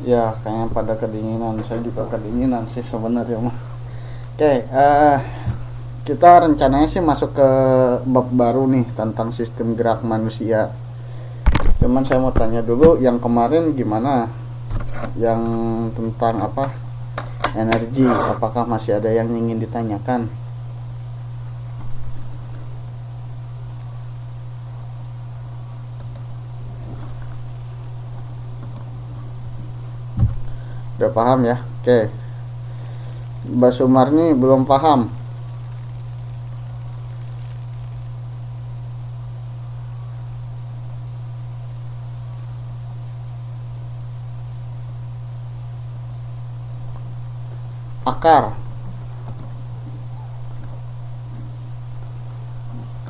Ya, kayaknya pada kedinginan. Saya juga kedinginan sih sebenarnya mah. Oke, kita rencananya sih masuk ke bab baru nih tentang sistem gerak manusia. Cuman saya mau tanya dulu, yang kemarin gimana? Yang tentang apa? Energi. Apakah masih ada yang ingin ditanyakan? Udah paham ya? Oke. Mbak Sumarni belum paham. Akar.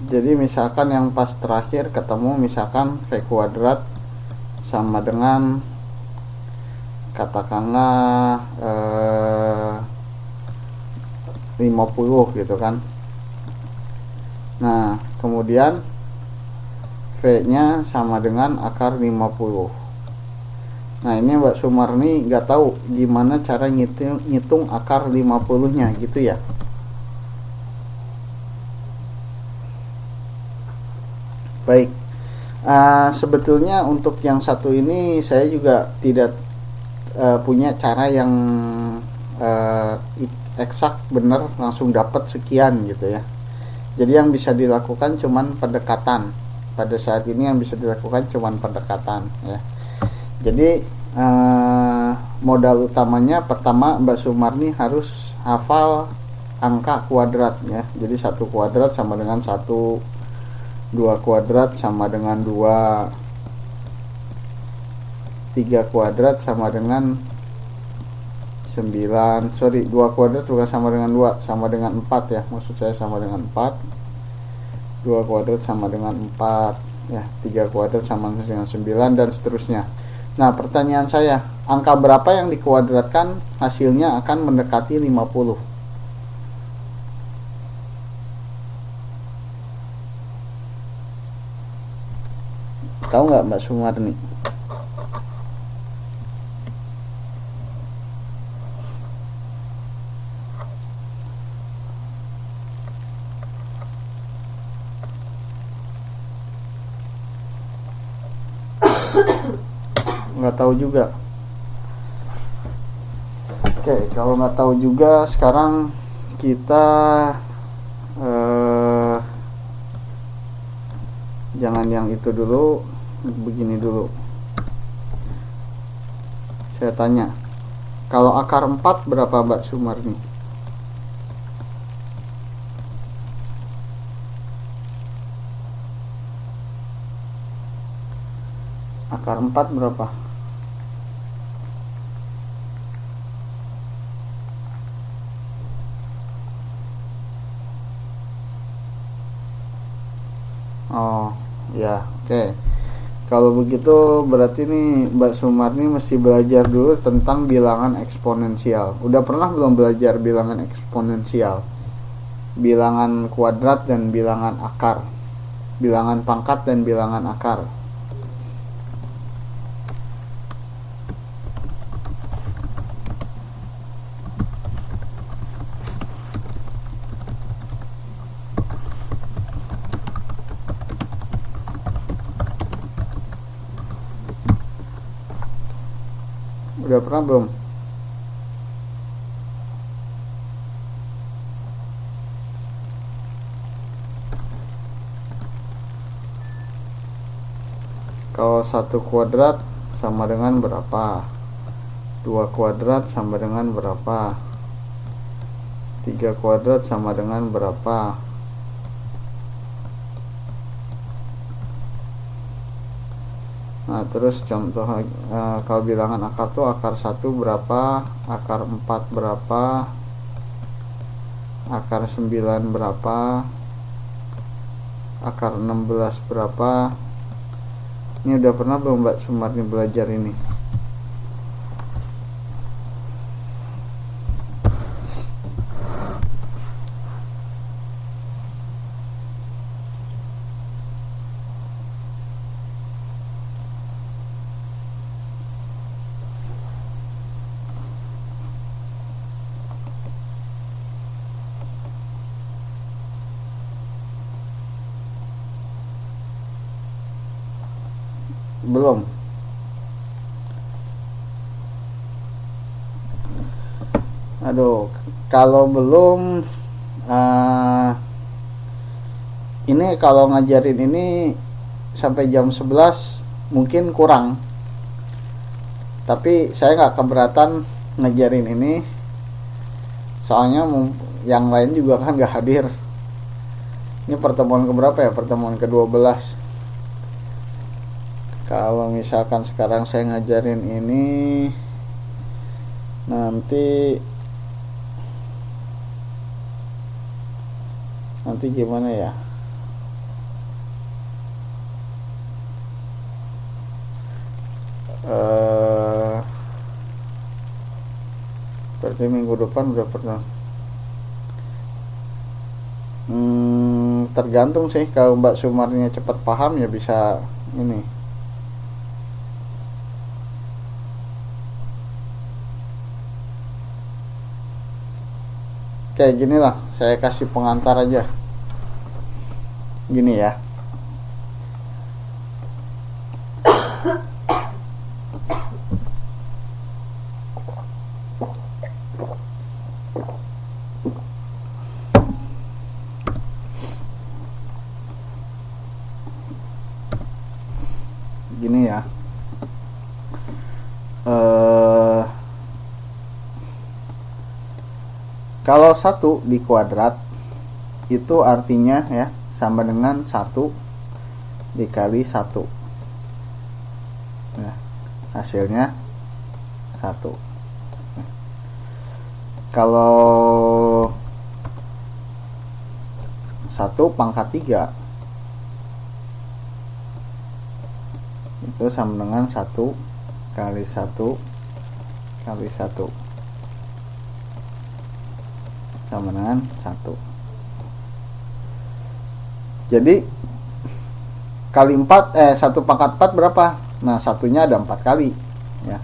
Jadi misalkan yang pas terakhir ketemu misalkan V kuadrat sama dengan katakanlah 50 gitu kan. Nah, kemudian V-nya sama dengan akar 50. Nah, ini Mbak Sumarni nggak tahu gimana cara ngitung akar 50-nya gitu ya. Baik. Sebetulnya untuk yang satu ini saya juga tidak punya cara yang uh, eksak bener langsung dapat sekian gitu ya. Jadi yang bisa dilakukan cuman pendekatan. Pada saat ini yang bisa dilakukan cuman pendekatan ya. Jadi modal utamanya pertama Mbak Sumarni harus hafal angka kuadrat ya. Jadi 1 kuadrat sama dengan 1, 2 kuadrat sama dengan 2, 3 kuadrat sama dengan 9, 2 kuadrat juga sama dengan 2, sama dengan 4 ya, maksud saya sama dengan 4, 2 kuadrat sama dengan 4 ya, 3 kuadrat sama dengan 9 dan seterusnya. Nah, pertanyaan saya, angka berapa yang dikuadratkan hasilnya akan mendekati 50? Tahu nggak Mbak Sumarni? Nggak tahu juga. Oke, kalau nggak tahu juga sekarang kita jangan yang itu dulu, begini dulu. Saya tanya, kalau akar 4 berapa Mbak Sumarni? Akar 4 berapa? Oh, ya, oke. Kalau begitu berarti nih Mbak Sumarni mesti belajar dulu tentang bilangan eksponensial. Udah pernah belum belajar bilangan eksponensial? Bilangan kuadrat dan bilangan akar. Bilangan pangkat dan bilangan akar. Udah pernah belum? Kalau 1 kuadrat sama dengan berapa? 2 kuadrat sama dengan berapa? 3 kuadrat sama dengan berapa? Nah, terus contoh kalau bilangan akar tuh akar 1 berapa, akar 4 berapa, akar 9 berapa, akar 16 berapa. Ini udah pernah belum Mbak Sumarni belajar ini? Belum. Aduh, kalau belum, ini kalau ngajarin ini sampai jam 11 mungkin kurang. Tapi saya nggak keberatan ngajarin ini, soalnya yang lain juga kan nggak hadir. Ini pertemuan keberapa ya? Pertemuan ke-12. Kalau misalkan sekarang saya ngajarin ini, nanti gimana ya? Berarti minggu depan udah pernah. Tergantung sih, kalau Mbak Sumarnya cepat paham ya bisa ini. Kayak gini lah, saya kasih pengantar aja. Gini ya. Gini ya. Kalau 1 di kuadrat itu artinya ya sama dengan 1 dikali 1. Nah, hasilnya 1. Kalau 1 pangkat 3 itu sama dengan 1 kali 1 kali 1 sama dengan 1. Jadi kali 4, 1 pangkat 4 berapa? Nah, satunya ada 4 kali ya.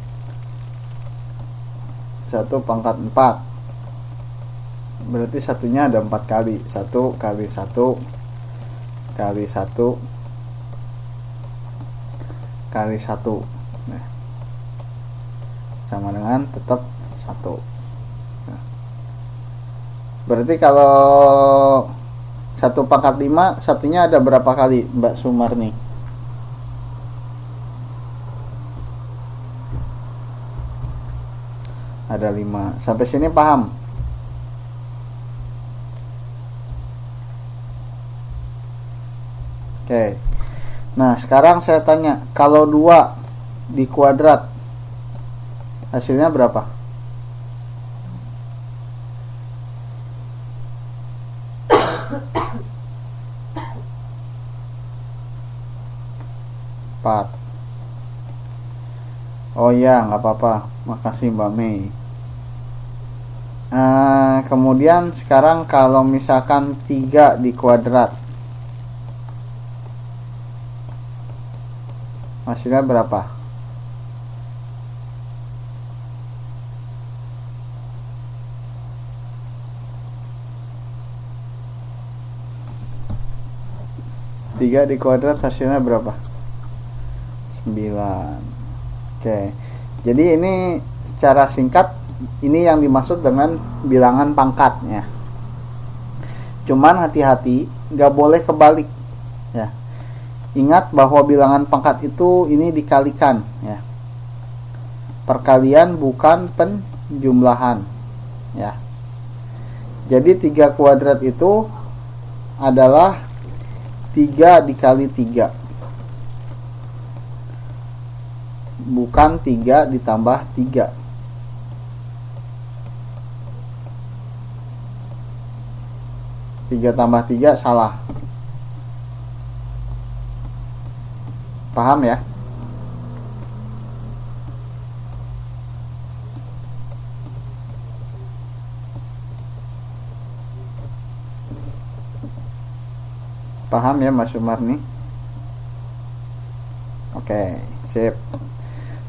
1 pangkat 4 berarti satunya ada 4 kali. 1 kali 1 kali 1 kali 1. Nah, sama dengan tetap 1. Nah, berarti kalau 1 pangkat 5 satunya ada berapa kali, Mbak Sumarni? Ada 5. Sampai sini paham? Oke. Nah, sekarang saya tanya, kalau 2 di kuadrat hasilnya berapa? Empat. Oh ya, nggak apa-apa. Makasih Mbak Mei. Kemudian sekarang kalau misalkan 3 di kuadrat hasilnya berapa? Tiga di kuadrat hasilnya berapa? 9. Oke. Jadi ini secara singkat ini yang dimaksud dengan bilangan pangkatnya. Cuman hati-hati, nggak boleh kebalik ya. Ingat bahwa bilangan pangkat itu ini dikalikan ya. Perkalian bukan penjumlahan ya. Jadi 3 kuadrat itu adalah 3 dikali 3. Bukan 3 ditambah 3. Tiga tambah 3 salah. Paham ya? Paham ya Mas Sumarni? Oke, sip.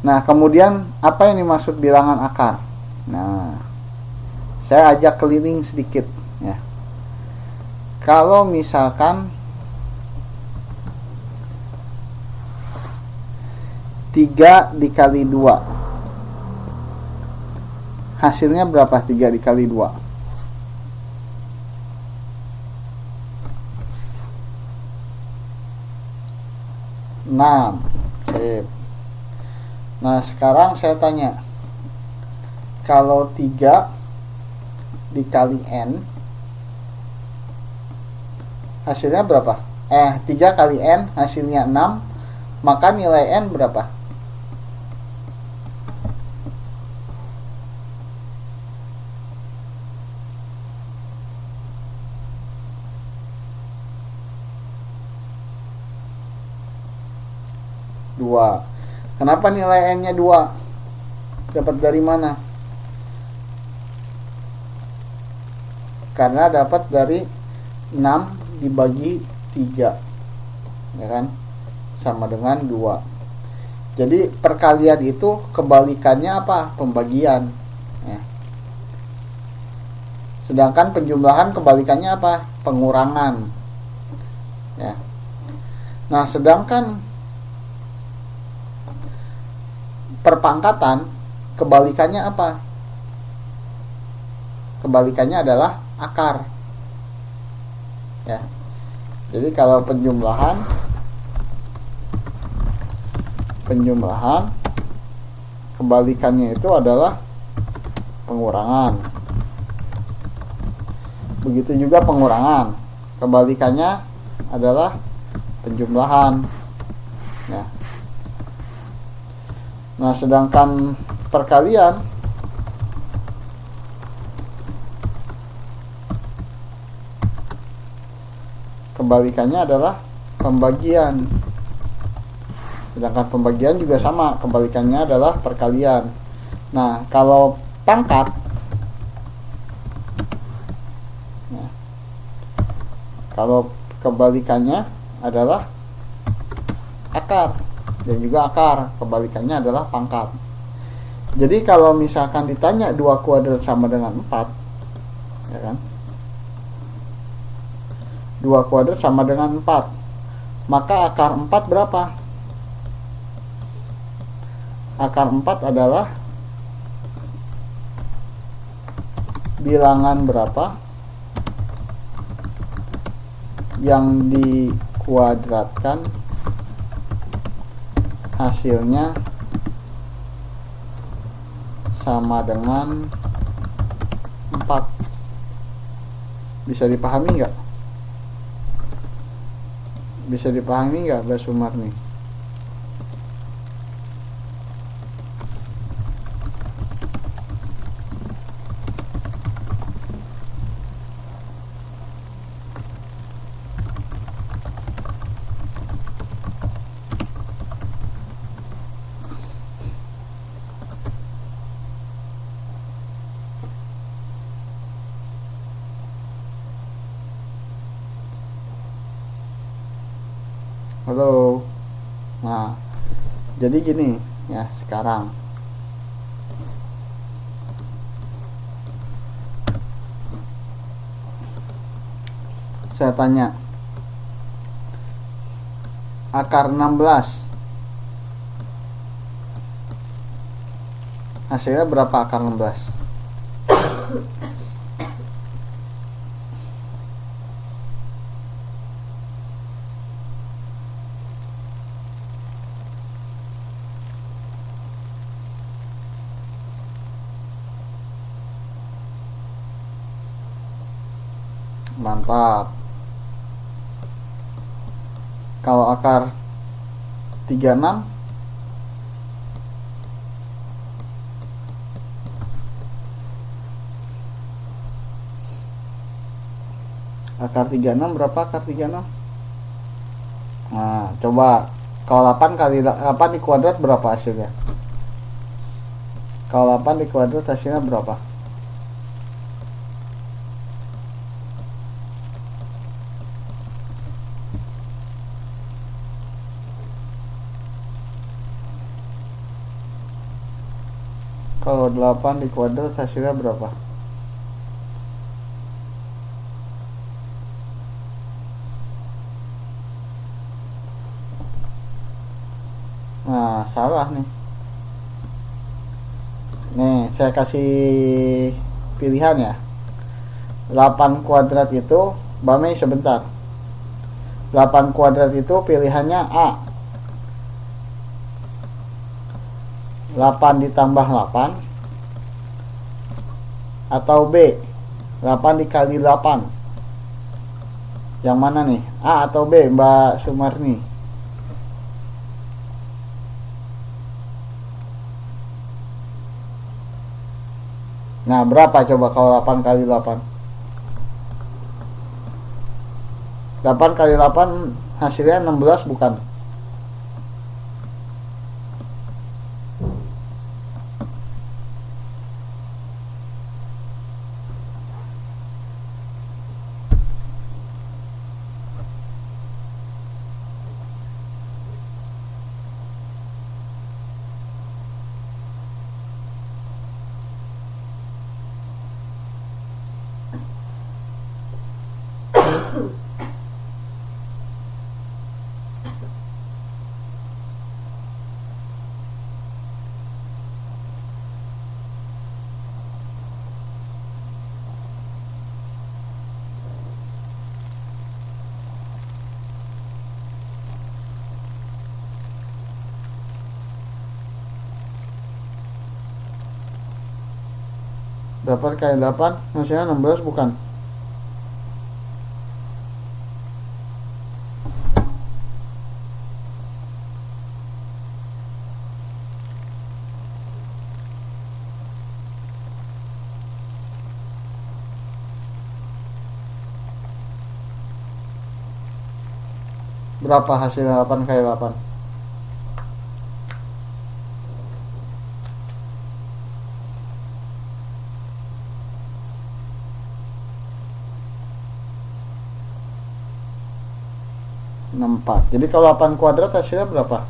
Nah, kemudian apa yang dimaksud bilangan akar? Nah, saya ajak keliling sedikit ya. Kalau misalkan 3 dikali 2. Hasilnya berapa 3 dikali 2? 6. Sip. Nah, sekarang saya tanya. Kalau 3 dikali N, hasilnya berapa? 3 kali N hasilnya 6, maka nilai N berapa? Dua. Kenapa nilai N nya 2? Dapat dari mana? Karena dapat dari 6 dibagi 3, ya kan, sama dengan 2. Jadi perkalian itu kebalikannya apa? Pembagian, ya. Sedangkan penjumlahan kebalikannya apa? Pengurangan, ya. Nah, sedangkan perpangkatan kebalikannya apa? Kebalikannya adalah akar, ya. Jadi kalau penjumlahan kebalikannya itu adalah pengurangan. Begitu juga pengurangan kebalikannya adalah penjumlahan, ya. Nah, sedangkan perkalian kebalikannya adalah pembagian. Sedangkan pembagian juga sama, kebalikannya adalah perkalian. Nah, kalau pangkat, nah, kalau kebalikannya adalah akar, dan juga akar kebalikannya adalah pangkat. Jadi kalau misalkan ditanya 2 kuadrat sama dengan 4, ya kan, 2 kuadrat sama dengan 4, maka akar 4 berapa? Akar 4 adalah bilangan berapa yang dikuadratkan hasilnya sama dengan 4. Bisa dipahami nggak? Bisa dipahami nggak, Mbak Sumar nih? Halo. Nah, jadi gini ya, sekarang saya tanya, akar 16 hasilnya berapa akar 16? Mantap. Kalau akar 36, akar 36 berapa akar 36? Nah, coba kalau 8 kali 8 di kuadrat berapa hasilnya? Kalau 8 di kuadrat hasilnya berapa? Kalau 8 di kuadrat hasilnya berapa? Nah, salah nih. Nih, saya kasih pilihan ya. 8 kuadrat itu, Bame sebentar. 8 kuadrat itu pilihannya A. 8 ditambah 8 atau B 8 dikali 8. Yang mana nih, A atau B, Mbak Sumarni? Nah, berapa coba kalau 8 kali 8? 8 kali 8 hasilnya 16 bukan? Berapa kali 8 hasilnya 16 bukan? Berapa hasilnya 8 kali 8? Empat. Jadi kalau 8 kuadrat hasilnya berapa?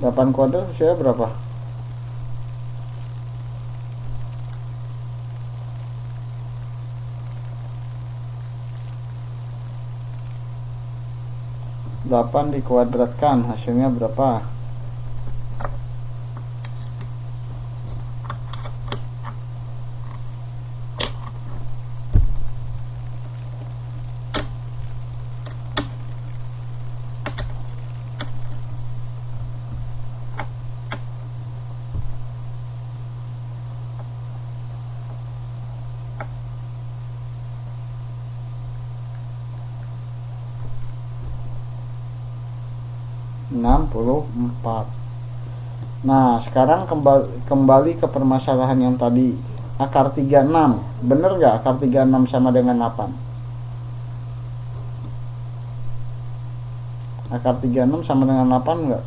Delapan kuadrat hasilnya berapa? Delapan dikuadratkan hasilnya berapa? Empat. Nah, sekarang kembali ke permasalahan yang tadi. Akar 36. Bener gak akar 36 sama dengan 8? Akar 36 sama dengan 8 enggak?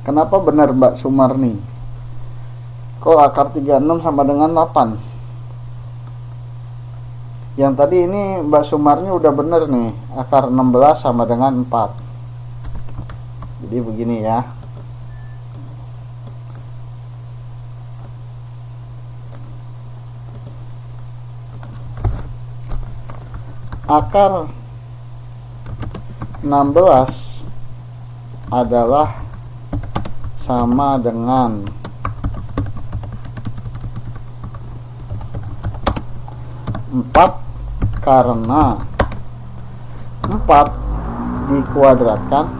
Kenapa benar Mbak Sumarni? Kok akar 36 sama dengan 8? Yang tadi ini Mbak Sumarni udah bener nih. Akar 16 sama dengan 4. Jadi begini ya. Akar 16 adalah sama dengan 4 karena 4 dikuadratkan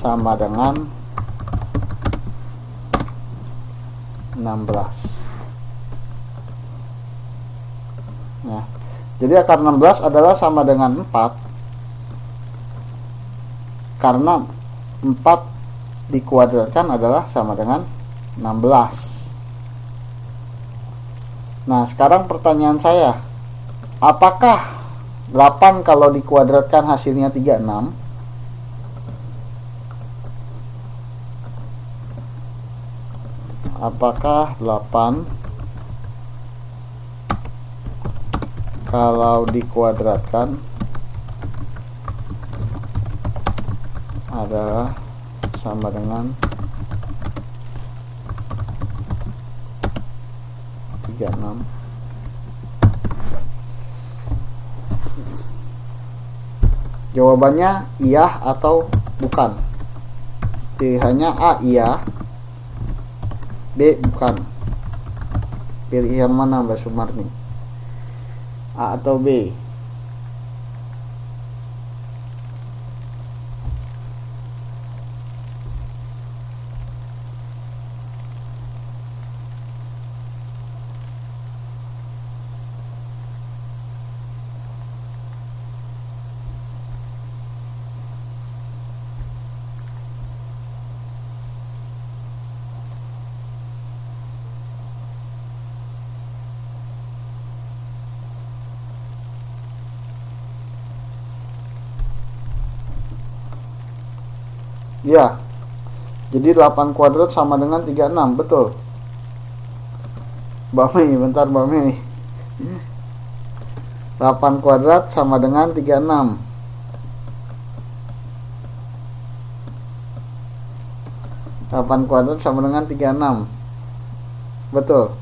sama dengan 16 ya. Jadi akar 16 adalah sama dengan 4 karena 4 dikuadratkan adalah sama dengan 16. Nah, sekarang pertanyaan saya, Apakah 8 kalau dikuadratkan hasilnya 36? Apakah 8 kalau dikuadratkan adalah sama dengan 36? Jawabannya iya atau bukan. Pilihannya A iya, B bukan. Pilih yang mana Mbak Sumarni? A atau B? Ya, jadi 8 kuadrat sama dengan 36, betul. Mbak Mei, bentar Mbak Mei. 8 kuadrat sama dengan 36. 8 kuadrat sama dengan 36. Betul.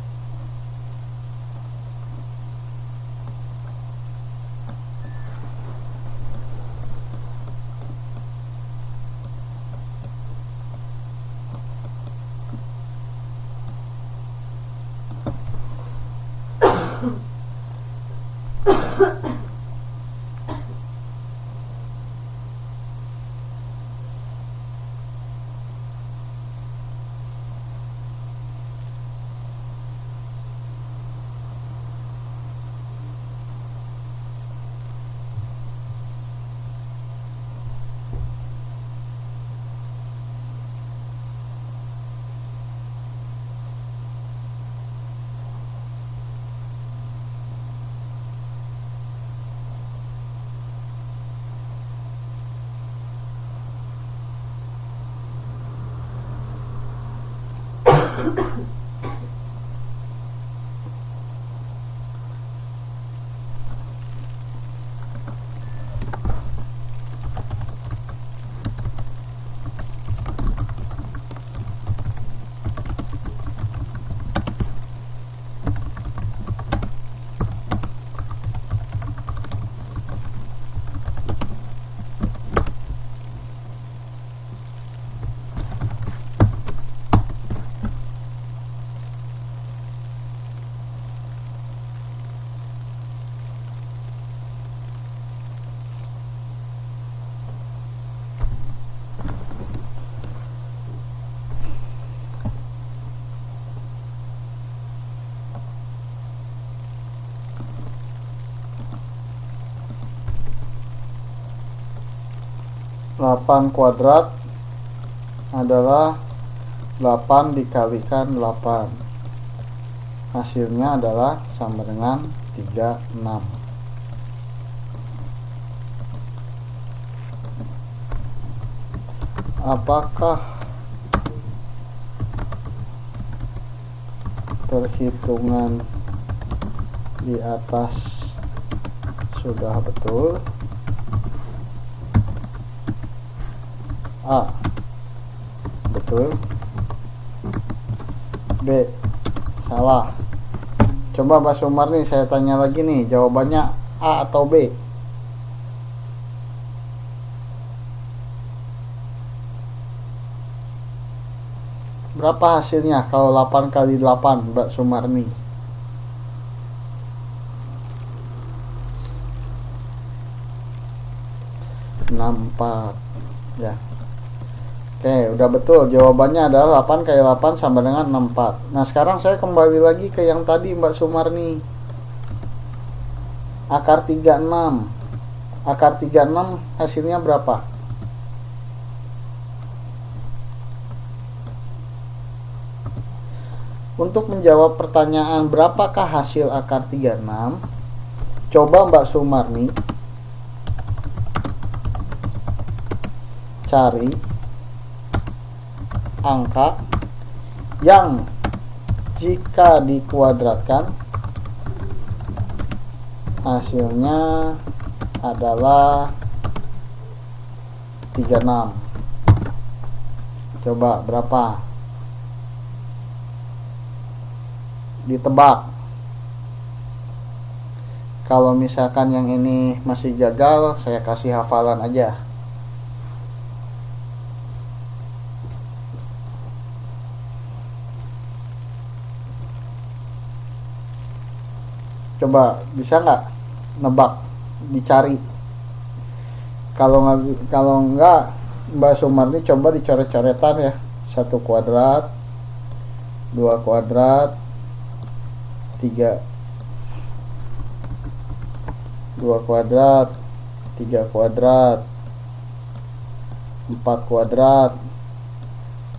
Delapan kuadrat adalah 8 dikalikan 8. Hasilnya adalah sama dengan 36. Apakah perhitungan di atas sudah betul? A, betul. B, salah. Coba Pak Sumar nih, saya tanya lagi nih, jawabannya A atau B? Berapa hasilnya kalau 8 kali 8, Mbak Sumarni? 64 ya. Oke, udah betul. Jawabannya adalah 8 kali 8 sama dengan 64. Nah, sekarang saya kembali lagi ke yang tadi Mbak Sumarni. Akar 36. Akar 36 hasilnya berapa? Untuk menjawab pertanyaan berapakah hasil akar 36, Coba Mbak Sumarni cari angka yang jika dikuadratkan hasilnya adalah 36. Coba berapa? Ditebak. Kalau misalkan yang ini masih gagal, saya kasih hafalan aja. Coba bisa nggak nebak, dicari. Kalau nggak, Mbak Sumarni coba dicoret-coretan ya. 1 kuadrat, 2 kuadrat, 3 2 kuadrat, 3 kuadrat, 4 kuadrat,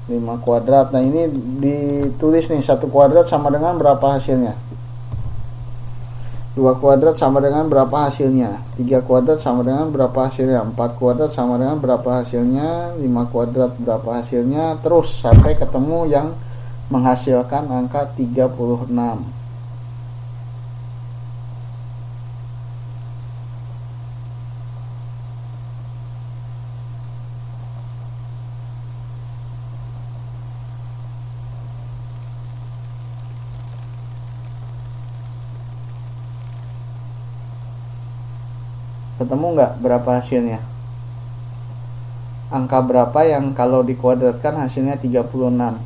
5 kuadrat. Nah ini ditulis nih, 1 kuadrat sama dengan berapa hasilnya, 2 kuadrat sama dengan berapa hasilnya, 3 kuadrat sama dengan berapa hasilnya, 4 kuadrat sama dengan berapa hasilnya, 5 kuadrat berapa hasilnya, terus sampai ketemu yang menghasilkan angka 36. Ketemu nggak berapa hasilnya? Angka berapa yang kalau dikuadratkan hasilnya 36?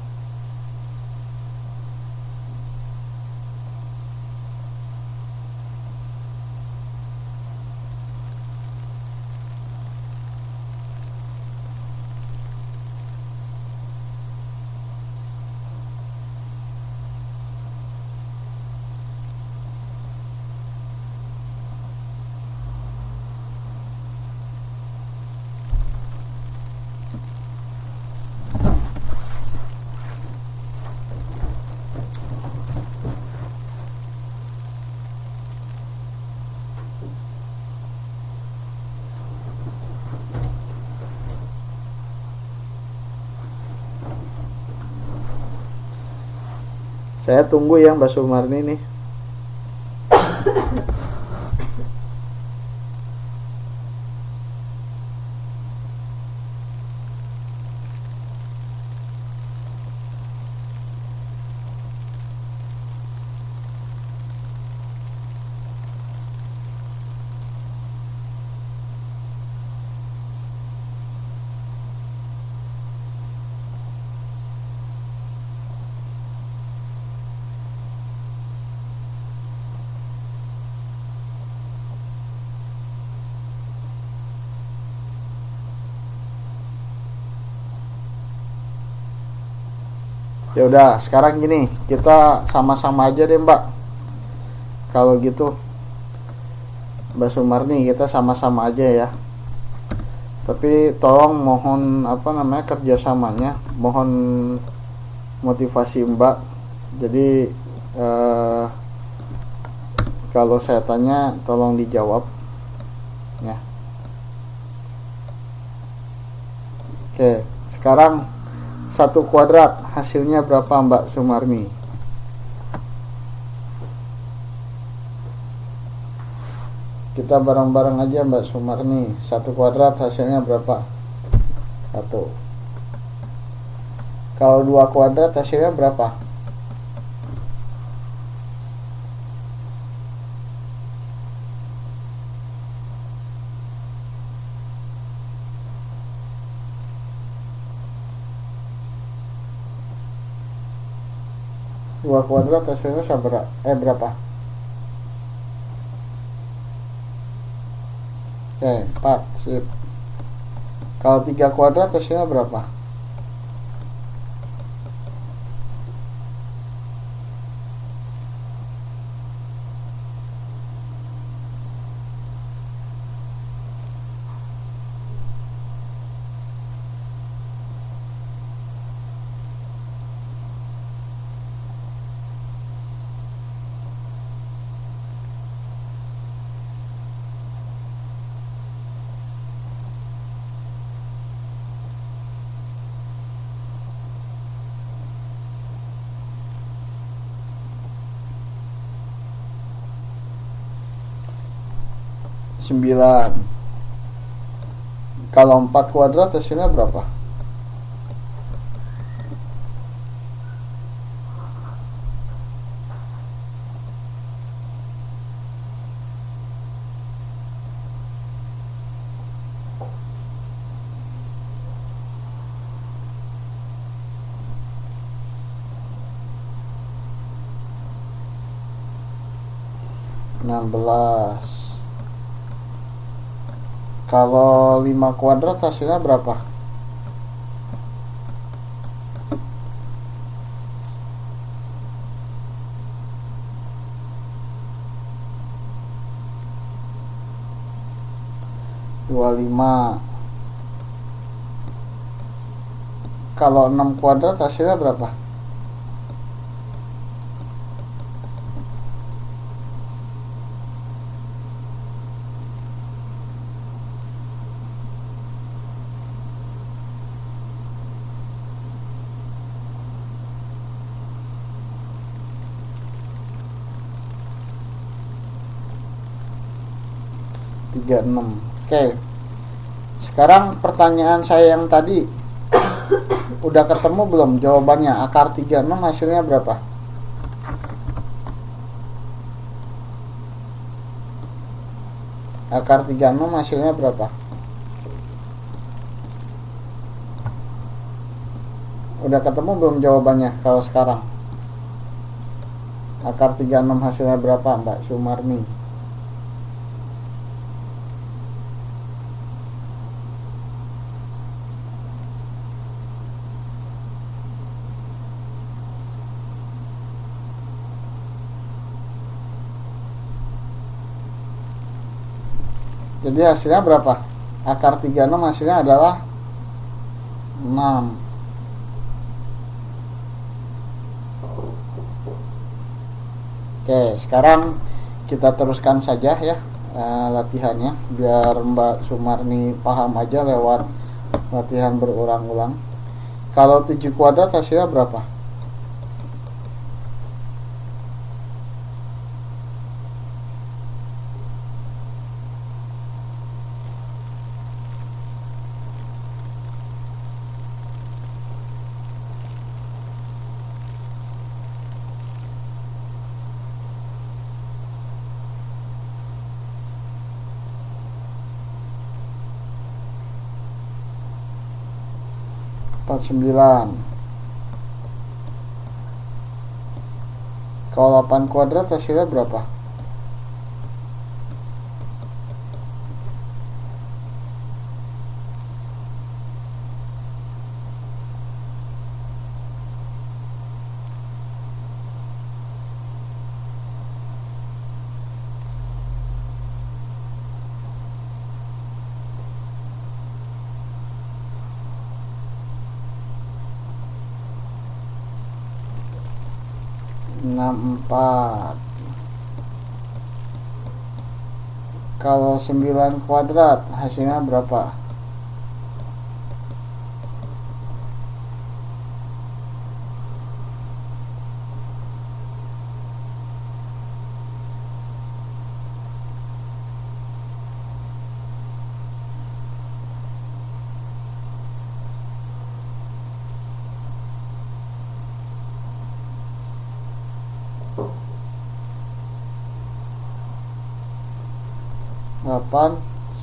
Saya tunggu ya Mbak Sumarni nih. Ya udah, sekarang gini, kita sama-sama aja deh Mbak. Kalau gitu, Mbak Sumarni, kita sama-sama aja ya. Tapi tolong mohon kerjasamanya, mohon motivasi Mbak. Jadi kalau saya tanya, tolong dijawab ya. Oke, sekarang 1 kuadrat hasilnya berapa Mbak Sumarni? Kita bareng-bareng aja Mbak Sumarni. 1 kuadrat hasilnya berapa? 1. Kalau 2 kuadrat hasilnya berapa? Dua kuadrat hasilnya berapa? Oke, 4. Sip. Kalau 3 kuadrat hasilnya berapa? 9. Kalau 4 kuadrat hasilnya berapa? Kalau 5 kuadrat hasilnya berapa? Kalau 6 kuadrat hasilnya berapa? Oke. Sekarang pertanyaan saya yang tadi udah ketemu belum jawabannya? Akar 36 hasilnya berapa? Akar 36 hasilnya berapa? Udah ketemu belum jawabannya kalau sekarang? Akar 36 hasilnya berapa, Mbak Sumarni? Jadi hasilnya berapa? Akar 36 hasilnya adalah 6. Oke, sekarang kita teruskan saja ya latihannya biar Mbak Sumarni paham aja lewat latihan berulang-ulang. Kalau 7 kuadrat hasilnya berapa? Kalau 8 kuadrat hasilnya berapa? Empat. Kalau 9 kuadrat hasilnya berapa?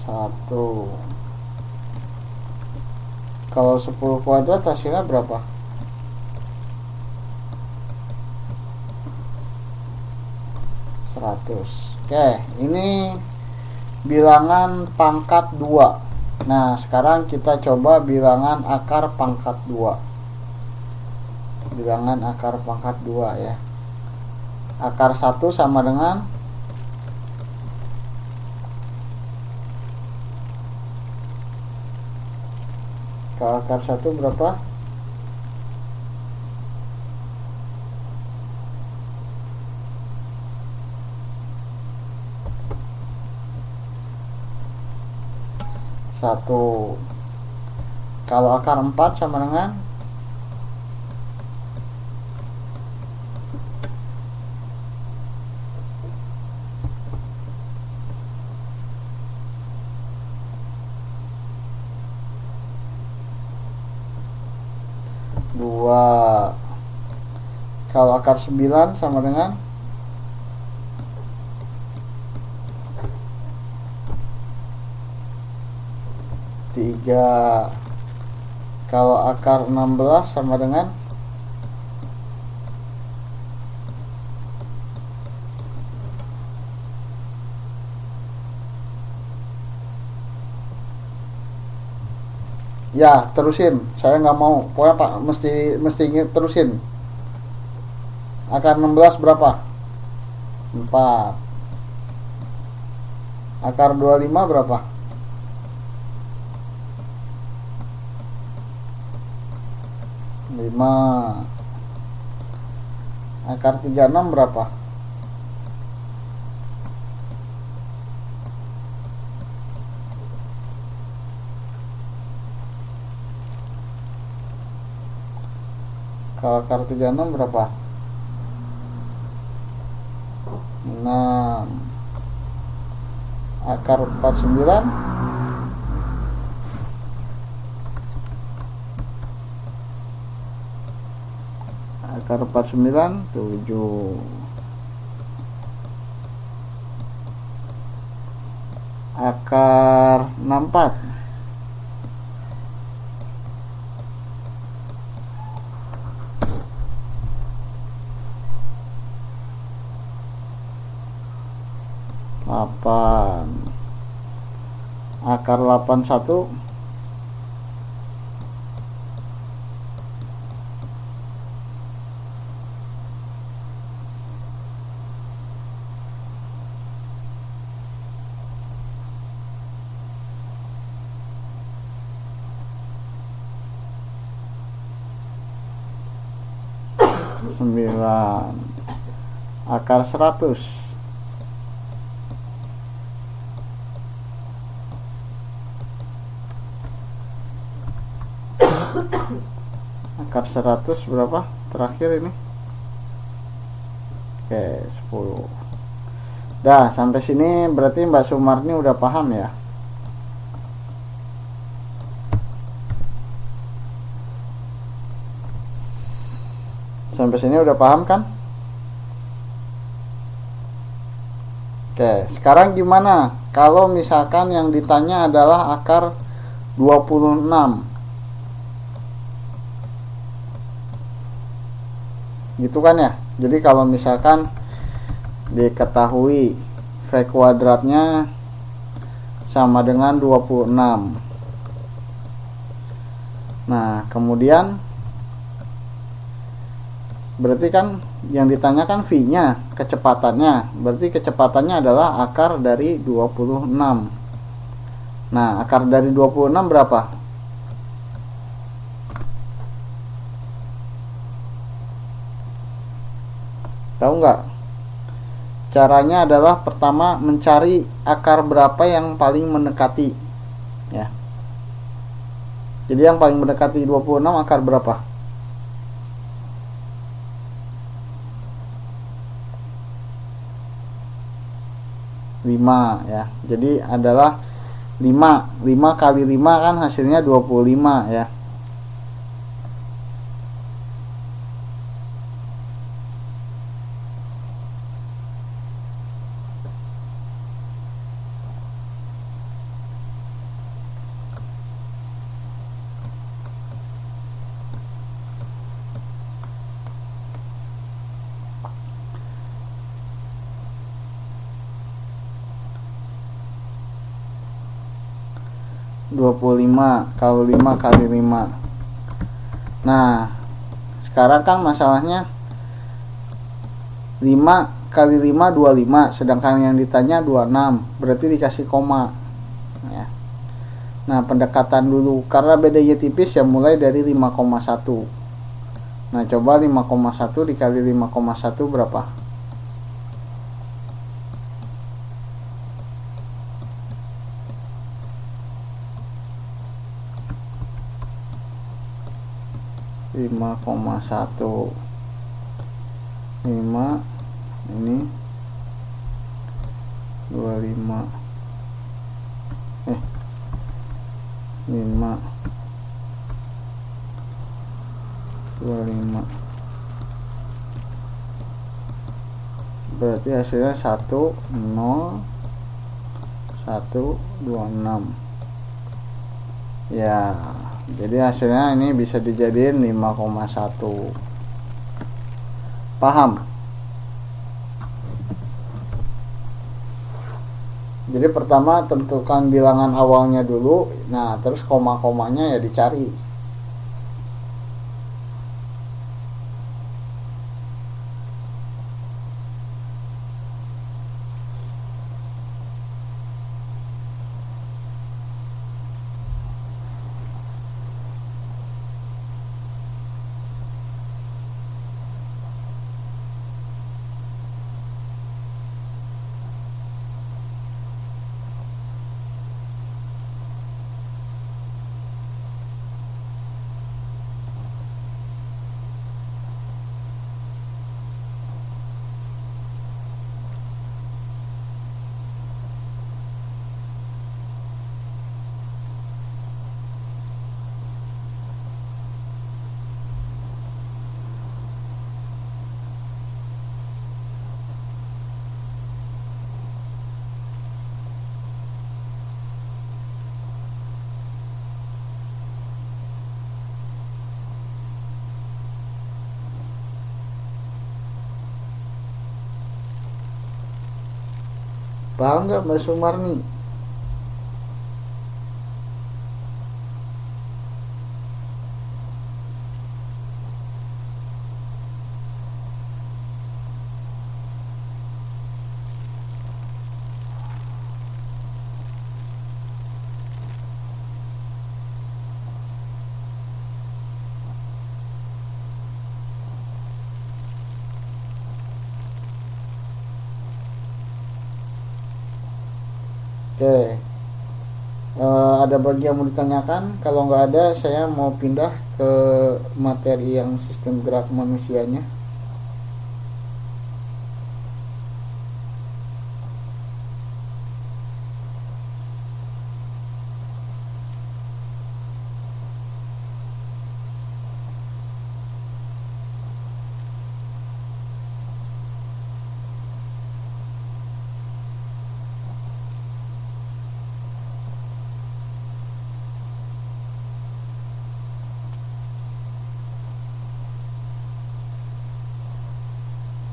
Satu. Kalau 10 kuadrat hasilnya berapa? Oke, ini bilangan pangkat 2. Nah, sekarang kita coba bilangan akar pangkat 2. Bilangan akar pangkat 2 ya. Akar 1 sama dengan akar 1 berapa? Satu. Kalau akar 4 sama dengan akar 9 sama dengan 3. Kalau akar 16 sama dengan ya, terusin. Saya nggak mau. Pokoknya Pak mesti ingat terusin. Akar 16 berapa? 4. Akar 25 berapa? 5. Akar 36 berapa? 36 berapa? 6. Akar 49 akar 49 7. Akar 64 8. Akar 81 9. Akar 100 akar 100 berapa terakhir ini? Oke, 10. Dah, sampai sini berarti Mbak Sumarni udah paham ya? Sampai sini udah paham kan? Oke, sekarang gimana kalau misalkan yang ditanya adalah akar 26? Gitu kan ya? Jadi kalau misalkan diketahui V kuadratnya sama dengan 26. Nah, kemudian berarti kan yang ditanyakan V-nya, kecepatannya. Berarti kecepatannya adalah akar dari 26. Nah, akar dari 26 berapa? Tahu nggak? Caranya adalah pertama mencari akar berapa yang paling mendekati, ya. Jadi yang paling mendekati 26 akar berapa? 5 ya. Jadi adalah 5 kali 5 kan hasilnya 25 ya. Kalau 5 kali 5. Nah, sekarang kan masalahnya 5 kali 5 25, sedangkan yang ditanya 26, berarti dikasih koma ya. Nah, pendekatan dulu karena bedanya tipis ya, mulai dari 5,1. Nah, coba 5,1 dikali 5,1 berapa? 5,1. 5 ini 25. 5 25 berarti hasilnya 10126 ya. Jadi hasilnya ini bisa dijadiin 5,1. Paham? Jadi pertama tentukan bilangan awalnya dulu, nah terus koma-komanya ya dicari. Paham nggak Mbak Sumarni? Oke. Ada bagi yang mau ditanyakan? Kalau nggak ada, saya mau pindah ke materi yang sistem gerak manusianya.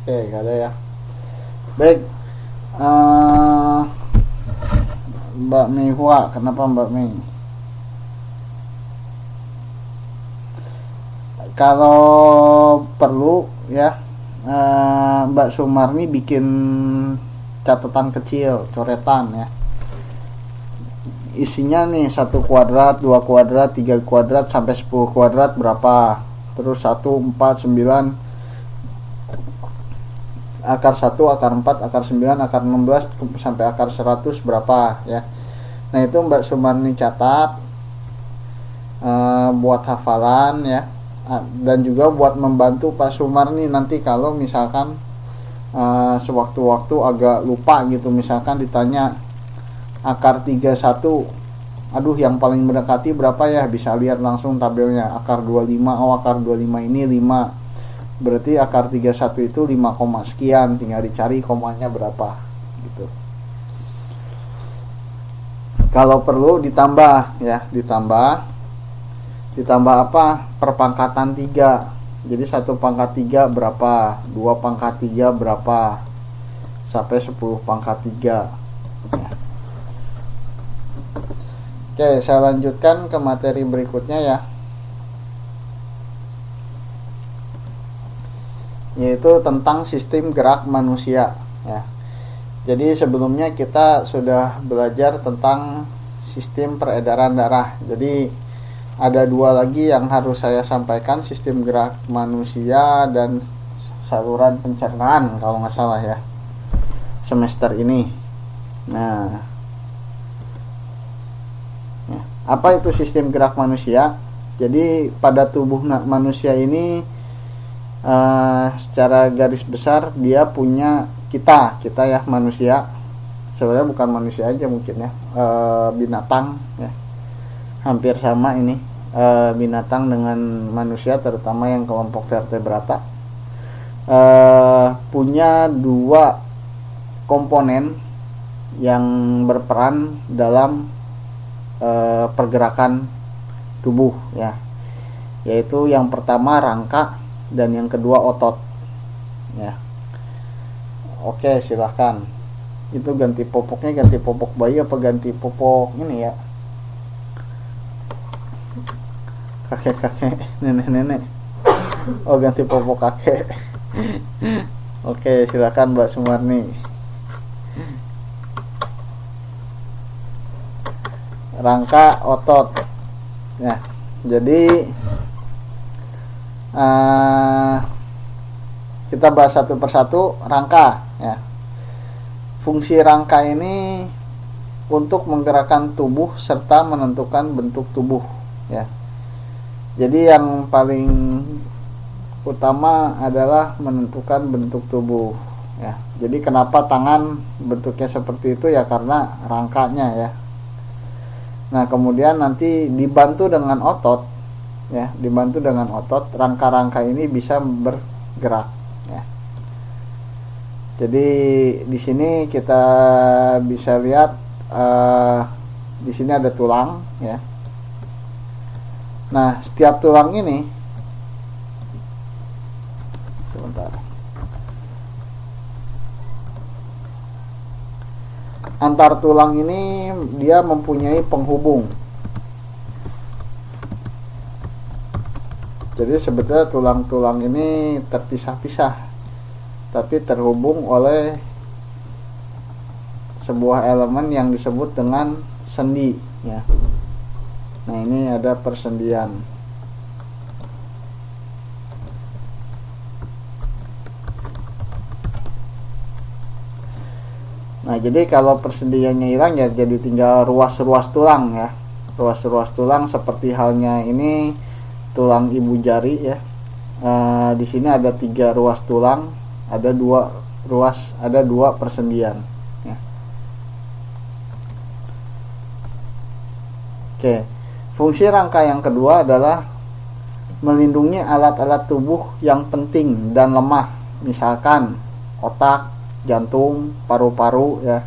Oke, nggak ada ya. Baik. eh, Mbak Mei Hua, kenapa Mbak Mei? Kalau perlu ya, Mbak Sumarni bikin catatan kecil, coretan ya. Isinya nih 1 kuadrat, 2 kuadrat, 3 kuadrat sampai 10 kuadrat berapa? Terus 1, 4, 9, akar 1, akar 4, akar 9, akar 16 sampai akar 100 berapa ya. Nah, itu Mbak Sumarni catat buat hafalan ya. Dan juga buat membantu Pak Sumarni nanti kalau misalkan sewaktu-waktu agak lupa gitu, misalkan ditanya akar 31, aduh yang paling mendekati berapa ya, bisa lihat langsung tabelnya. Akar 25, oh akar 25 ini 5, berarti akar 31 itu 5, sekian, tinggal dicari komanya berapa gitu. Kalau perlu ditambah ya, ditambah apa, perpangkatan 3. Jadi 1/3 berapa, 2/3 berapa, sampai 10/3 ya. Oke, saya lanjutkan ke materi berikutnya ya, yaitu tentang sistem gerak manusia ya. Jadi sebelumnya kita sudah belajar tentang sistem peredaran darah. Jadi ada 2 lagi yang harus saya sampaikan, sistem gerak manusia dan saluran pencernaan kalau nggak salah ya, semester ini. Nah, apa itu sistem gerak manusia? Jadi pada tubuh manusia ini secara garis besar dia punya kita ya manusia. Sebenarnya bukan manusia aja mungkin ya, binatang ya. Hampir sama ini, binatang dengan manusia, terutama yang kelompok vertebrata. punya dua komponen yang berperan dalam pergerakan tubuh ya, yaitu yang pertama rangka dan yang kedua otot ya. Oke, silahkan. Itu ganti popoknya ganti popok bayi apa ganti popok ini ya, kakek-kakek, nenek-nenek? Oh, ganti popok kakek. Oke, silakan Mbak Sumarni. Rangka otot ya. Jadi kita bahas satu persatu. Rangka ya. Fungsi rangka ini untuk menggerakkan tubuh serta menentukan bentuk tubuh ya. Jadi yang paling utama adalah menentukan bentuk tubuh ya. Jadi kenapa tangan bentuknya seperti itu ya, karena rangkanya ya. Nah, kemudian nanti dibantu dengan otot ya, dibantu dengan otot, rangka-rangka ini bisa bergerak ya. Jadi di sini kita bisa lihat di sini ada tulang ya. Nah, setiap tulang ini, sebentar, antar tulang ini dia mempunyai penghubung. Jadi sebetulnya tulang-tulang ini terpisah-pisah, tapi terhubung oleh sebuah elemen yang disebut dengan sendi ya. Nah, ini ada persendian. Nah, jadi kalau persendiannya hilang ya jadi tinggal ruas-ruas tulang ya. Ruas-ruas tulang seperti halnya ini tulang ibu jari ya. Di sini ada 3 ruas tulang, ada 2 ruas, ada 2 persendian ya. Oke. Fungsi rangka yang kedua adalah melindungi alat-alat tubuh yang penting dan lemah, misalkan otak, jantung, paru-paru ya.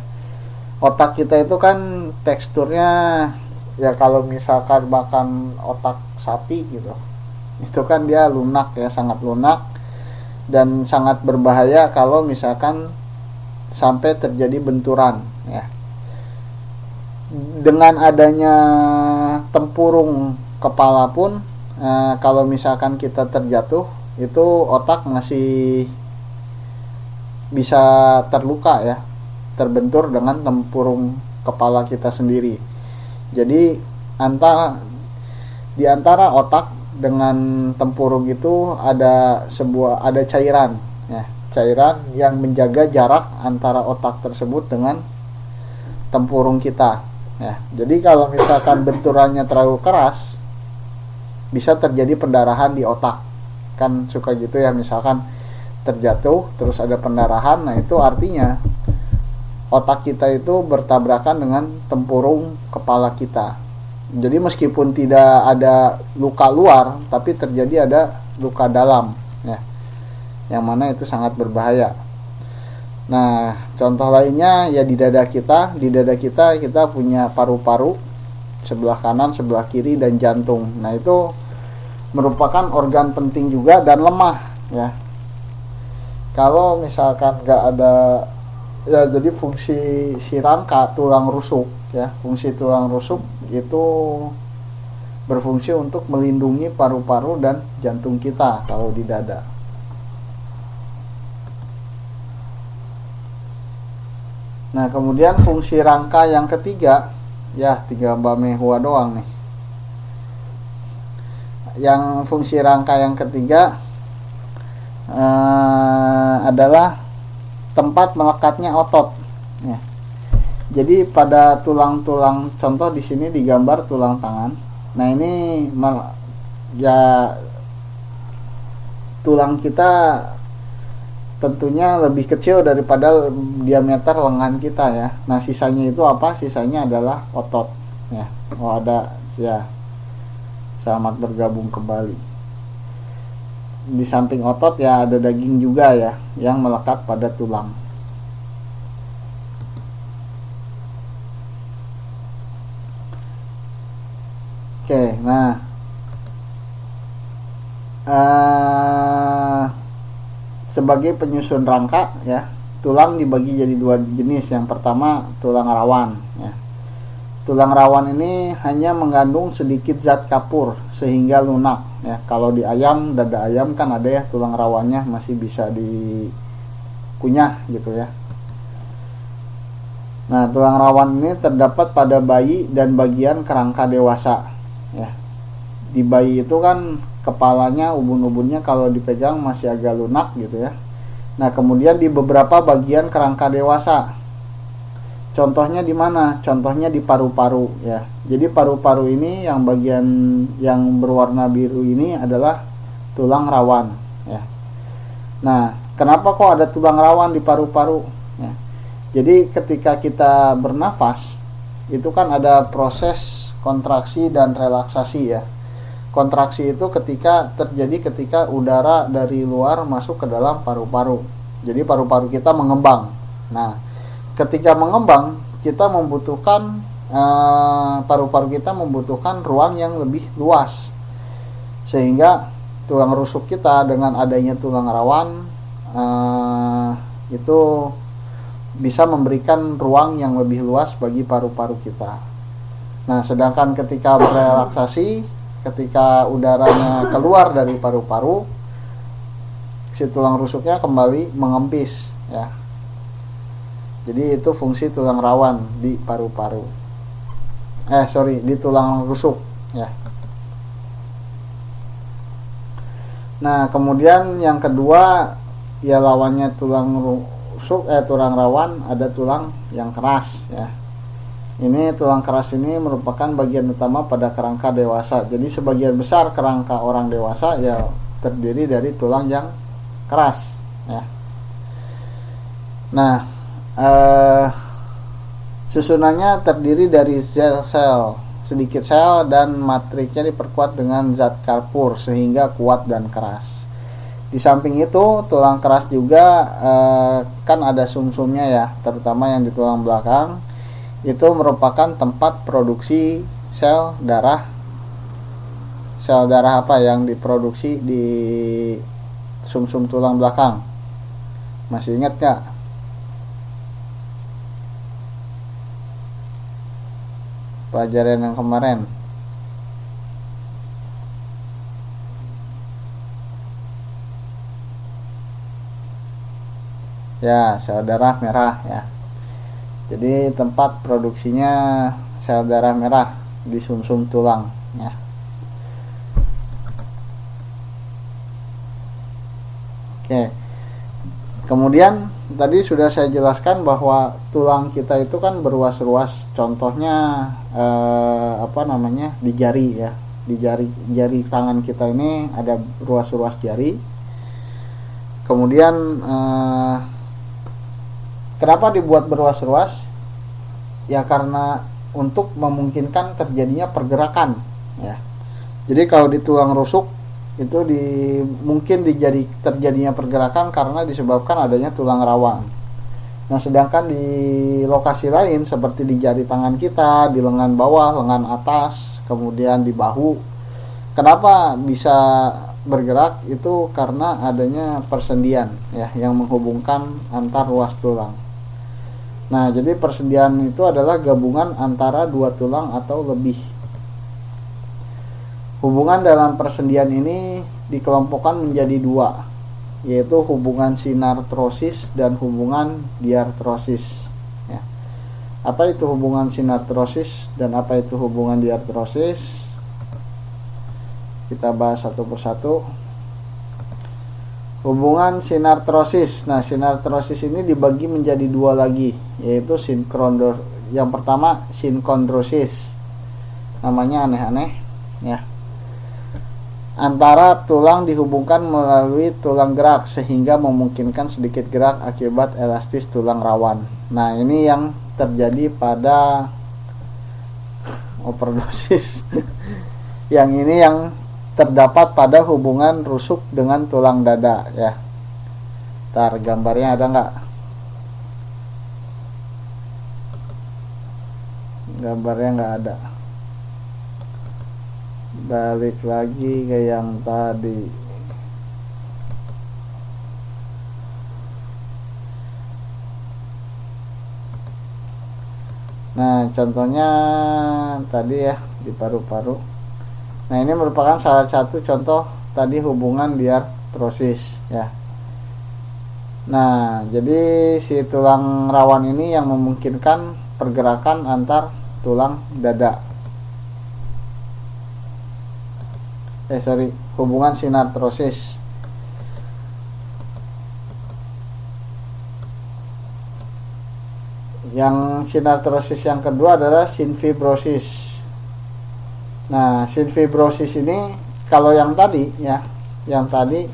Otak kita itu kan teksturnya ya, kalau misalkan makan otak sapi gitu, itu kan dia lunak ya, sangat lunak dan sangat berbahaya kalau misalkan sampai terjadi benturan ya. Dengan adanya tempurung kepala pun kalau misalkan kita terjatuh, itu otak masih bisa terluka ya, terbentur dengan tempurung kepala kita sendiri. Jadi di antara otak dengan tempurung itu ada cairan ya, cairan yang menjaga jarak antara otak tersebut dengan tempurung kita ya. Jadi kalau misalkan benturannya terlalu keras, bisa terjadi pendarahan di otak. Kan suka gitu ya, misalkan terjatuh terus ada pendarahan, nah itu artinya otak kita itu bertabrakan dengan tempurung kepala kita. Jadi meskipun tidak ada luka luar, tapi terjadi ada luka dalam ya, yang mana itu sangat berbahaya. Nah, contoh lainnya ya di dada kita. Di dada kita punya paru-paru, sebelah kanan, sebelah kiri, dan jantung. Nah, itu merupakan organ penting juga dan lemah ya. Kalau misalkan nggak ada ya, jadi fungsi si rangka tulang rusuk ya, fungsi tulang rusuk itu berfungsi untuk melindungi paru-paru dan jantung kita kalau di dada. Nah, kemudian fungsi rangka yang ketiga ya, tinggal Mbak Mehua doang nih. Yang fungsi rangka yang ketiga adalah tempat melekatnya otot ya. Jadi pada tulang-tulang, contoh di sini digambar tulang tangan. Nah, ini ya tulang kita tentunya lebih kecil daripada diameter lengan kita ya. Nah, sisanya itu apa? Sisanya adalah otot ya. Oh, ada ya. Selamat bergabung kembali. di samping otot ya ada daging juga ya yang melekat pada tulang. Oke, nah sebagai penyusun rangka ya, tulang dibagi jadi dua jenis. Yang pertama tulang rawan ya. Tulang rawan ini hanya mengandung sedikit zat kapur sehingga lunak ya. Kalau di ayam, dada ayam kan ada ya tulang rawannya masih bisa dikunyah gitu ya. Nah, tulang rawan ini terdapat pada bayi dan bagian kerangka dewasa ya. Di bayi itu kan kepalanya, ubun-ubunnya kalau dipegang masih agak lunak gitu ya. Nah, kemudian di beberapa bagian kerangka dewasa. Contohnya di mana? Contohnya di paru-paru ya. Jadi paru-paru ini yang bagian yang berwarna biru ini adalah tulang rawan ya. Nah, kenapa kok ada tulang rawan di paru-paru ya? Jadi ketika kita bernafas itu kan ada proses kontraksi dan relaksasi ya. Kontraksi itu terjadi ketika udara dari luar masuk ke dalam paru-paru. Jadi paru-paru kita mengembang. Nah, ketika mengembang kita membutuhkan paru-paru kita membutuhkan ruang yang lebih luas, sehingga tulang rusuk kita dengan adanya tulang rawan itu bisa memberikan ruang yang lebih luas bagi paru-paru kita. Nah, sedangkan ketika berelaksasi, ketika udaranya keluar dari paru-paru, si tulang rusuknya kembali mengempis ya. Jadi itu fungsi tulang rawan di paru-paru. Di tulang rusuk ya. Nah, kemudian yang kedua ya lawannya tulang rusuk tulang rawan, ada tulang yang keras ya. Ini tulang keras ini merupakan bagian utama pada kerangka dewasa. Jadi sebagian besar kerangka orang dewasa ya terdiri dari tulang yang keras ya. Nah, susunannya terdiri dari sel-sel, sedikit sel, dan matriksnya diperkuat dengan zat kapur sehingga kuat dan keras. Di samping itu tulang keras juga kan ada sumsumnya ya, terutama yang di tulang belakang. Itu merupakan tempat produksi sel darah. Sel darah apa yang diproduksi di sumsum tulang belakang? Masih ingat gak? Pelajaran yang kemarin. Ya, sel darah merah ya. Jadi tempat produksinya sel darah merah di sumsum tulang ya. Oke. Kemudian tadi sudah saya jelaskan bahwa tulang kita itu kan berruas-ruas. Contohnya di jari ya. Di jari tangan kita ini ada ruas-ruas jari. Kemudian kenapa dibuat berruas-ruas? Ya karena untuk memungkinkan terjadinya pergerakan ya. Jadi kalau di tulang rusuk itu mungkin terjadinya pergerakan karena disebabkan adanya tulang rawan. Nah, sedangkan di lokasi lain seperti di jari tangan kita, di lengan bawah, lengan atas, kemudian di bahu, kenapa bisa bergerak? Itu karena adanya persendian ya yang menghubungkan antar ruas tulang. Nah, jadi persendian itu adalah gabungan antara dua tulang atau lebih. Hubungan dalam persendian ini dikelompokkan menjadi dua, yaitu hubungan sinartrosis dan hubungan diartrosis ya. Apa itu hubungan sinartrosis dan apa itu hubungan diartrosis? Kita bahas satu persatu. Hubungan sinartrosis. Nah, sinartrosis ini dibagi menjadi dua lagi, yaitu yang pertama sinkondrosis. Namanya aneh-aneh ya. Antara tulang dihubungkan melalui tulang gerak sehingga memungkinkan sedikit gerak akibat elastis tulang rawan. Nah, ini yang terjadi pada overdosis. Yang ini yang terdapat pada hubungan rusuk dengan tulang dada ya. Ntar gambarnya ada nggak? Gambarnya nggak ada. Balik lagi ke yang tadi. Nah, contohnya tadi ya di paru-paru. Nah, ini merupakan salah satu contoh tadi hubungan diartrosis ya. Nah, jadi si tulang rawan ini yang memungkinkan pergerakan antar tulang dada. Hubungan sinartrosis. Yang sinartrosis yang kedua adalah sinfibrosis. Nah, sinfibrosis ini kalau yang tadi ya, yang tadi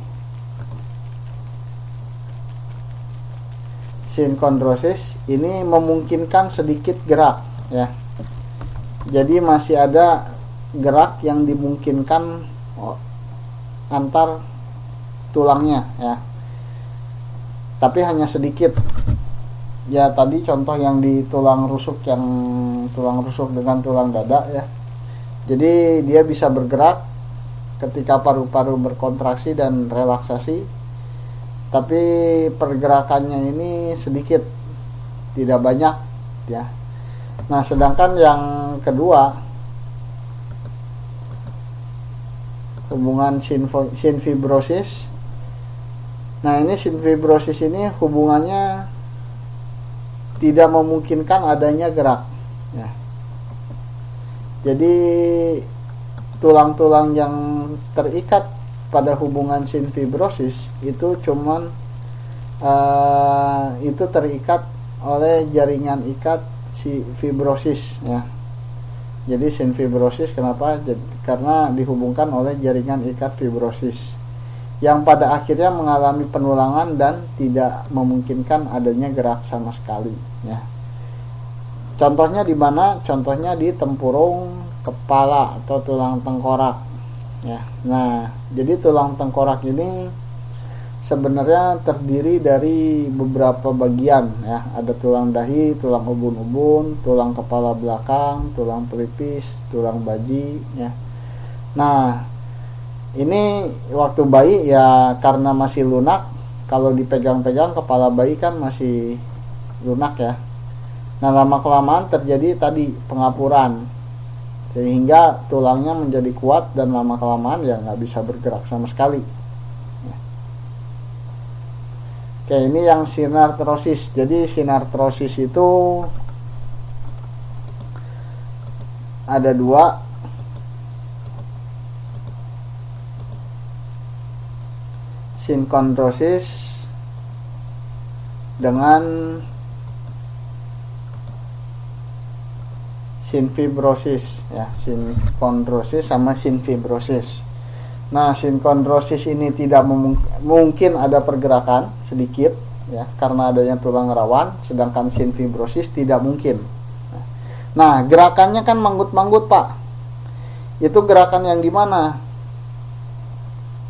sinkondrosis ini memungkinkan sedikit gerak ya. Jadi masih ada gerak yang dimungkinkan antar tulangnya ya. Tapi hanya sedikit. Ya tadi contoh yang di tulang rusuk dengan tulang dada ya. Jadi dia bisa bergerak ketika paru-paru berkontraksi dan relaksasi, tapi pergerakannya ini sedikit, tidak banyak ya. Nah, sedangkan yang kedua hubungan sinfibrosis. Nah, ini sinfibrosis ini hubungannya tidak memungkinkan adanya gerak ya. Jadi tulang-tulang yang terikat pada hubungan sinfibrosis itu cuman itu terikat oleh jaringan ikat si fibrosis ya. Jadi sinfibrosis kenapa? Karena dihubungkan oleh jaringan ikat fibrosis yang pada akhirnya mengalami penulangan dan tidak memungkinkan adanya gerak sama sekali ya. Contohnya di mana? Contohnya di tempurung kepala atau tulang tengkorak ya. Nah, jadi tulang tengkorak ini sebenarnya terdiri dari beberapa bagian ya. Ada tulang dahi, tulang ubun-ubun, tulang kepala belakang, tulang pelipis, tulang baji ya. Nah, ini waktu bayi ya karena masih lunak, kalau dipegang-pegang kepala bayi kan masih lunak ya. Nah, lama-kelamaan terjadi tadi pengapuran sehingga tulangnya menjadi kuat dan lama-kelamaan ya nggak bisa bergerak sama sekali. Oke, ini yang sinartrosis. Jadi sinartrosis itu ada dua. Sinkondrosis dengan sinfibrosis ya. Sinkondrosis sama sinfibrosis. Nah, sinkondrosis ini tidak mungkin ada pergerakan sedikit ya karena adanya tulang rawan, sedangkan sinfibrosis tidak mungkin. Nah, gerakannya kan manggut-manggut, Pak. Itu gerakan yang di mana?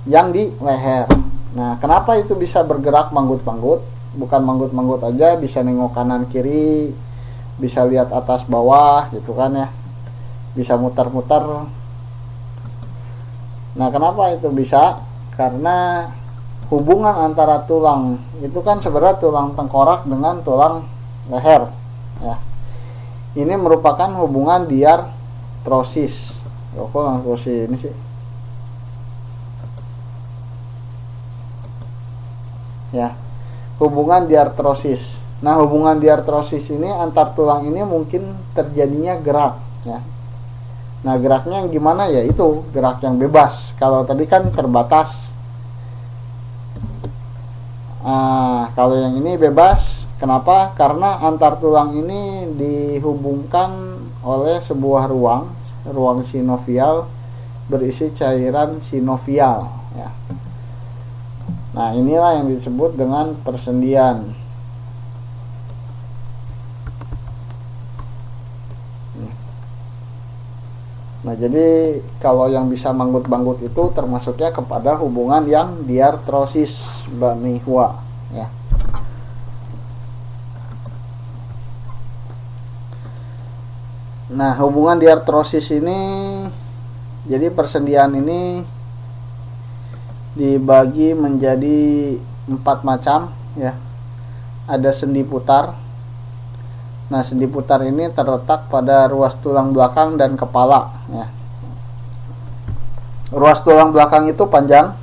Yang di leher. Nah, kenapa itu bisa bergerak manggut-manggut? Bukan manggut-manggut aja, bisa nengok kanan kiri, bisa lihat atas bawah gitu kan ya. Bisa muter-muter. Nah, kenapa itu bisa? Karena hubungan antara tulang itu kan sebenarnya tulang tengkorak dengan tulang leher ya. Ini merupakan hubungan diartrosis. Kok langsung ini sih? Ya, hubungan diartrosis. Nah, hubungan diartrosis ini antar tulang ini mungkin terjadinya gerak ya. Nah, geraknya yang gimana ya? Itu gerak yang bebas. Kalau tadi kan terbatas. Kalau yang ini bebas. Kenapa? Karena antar tulang ini dihubungkan oleh sebuah ruang sinovial berisi cairan sinovial ya. Nah, inilah yang disebut dengan persendian. Nah, jadi kalau yang bisa manggut-manggut itu termasuknya kepada hubungan yang diartrosis, Mbak Mihwa, ya. Nah, hubungan diartrosis ini, jadi persendian ini dibagi menjadi 4 macam, ya. Ada sendi putar. Nah, sendi putar ini terletak pada ruas tulang belakang dan kepala, ya. Ruas tulang belakang itu panjang.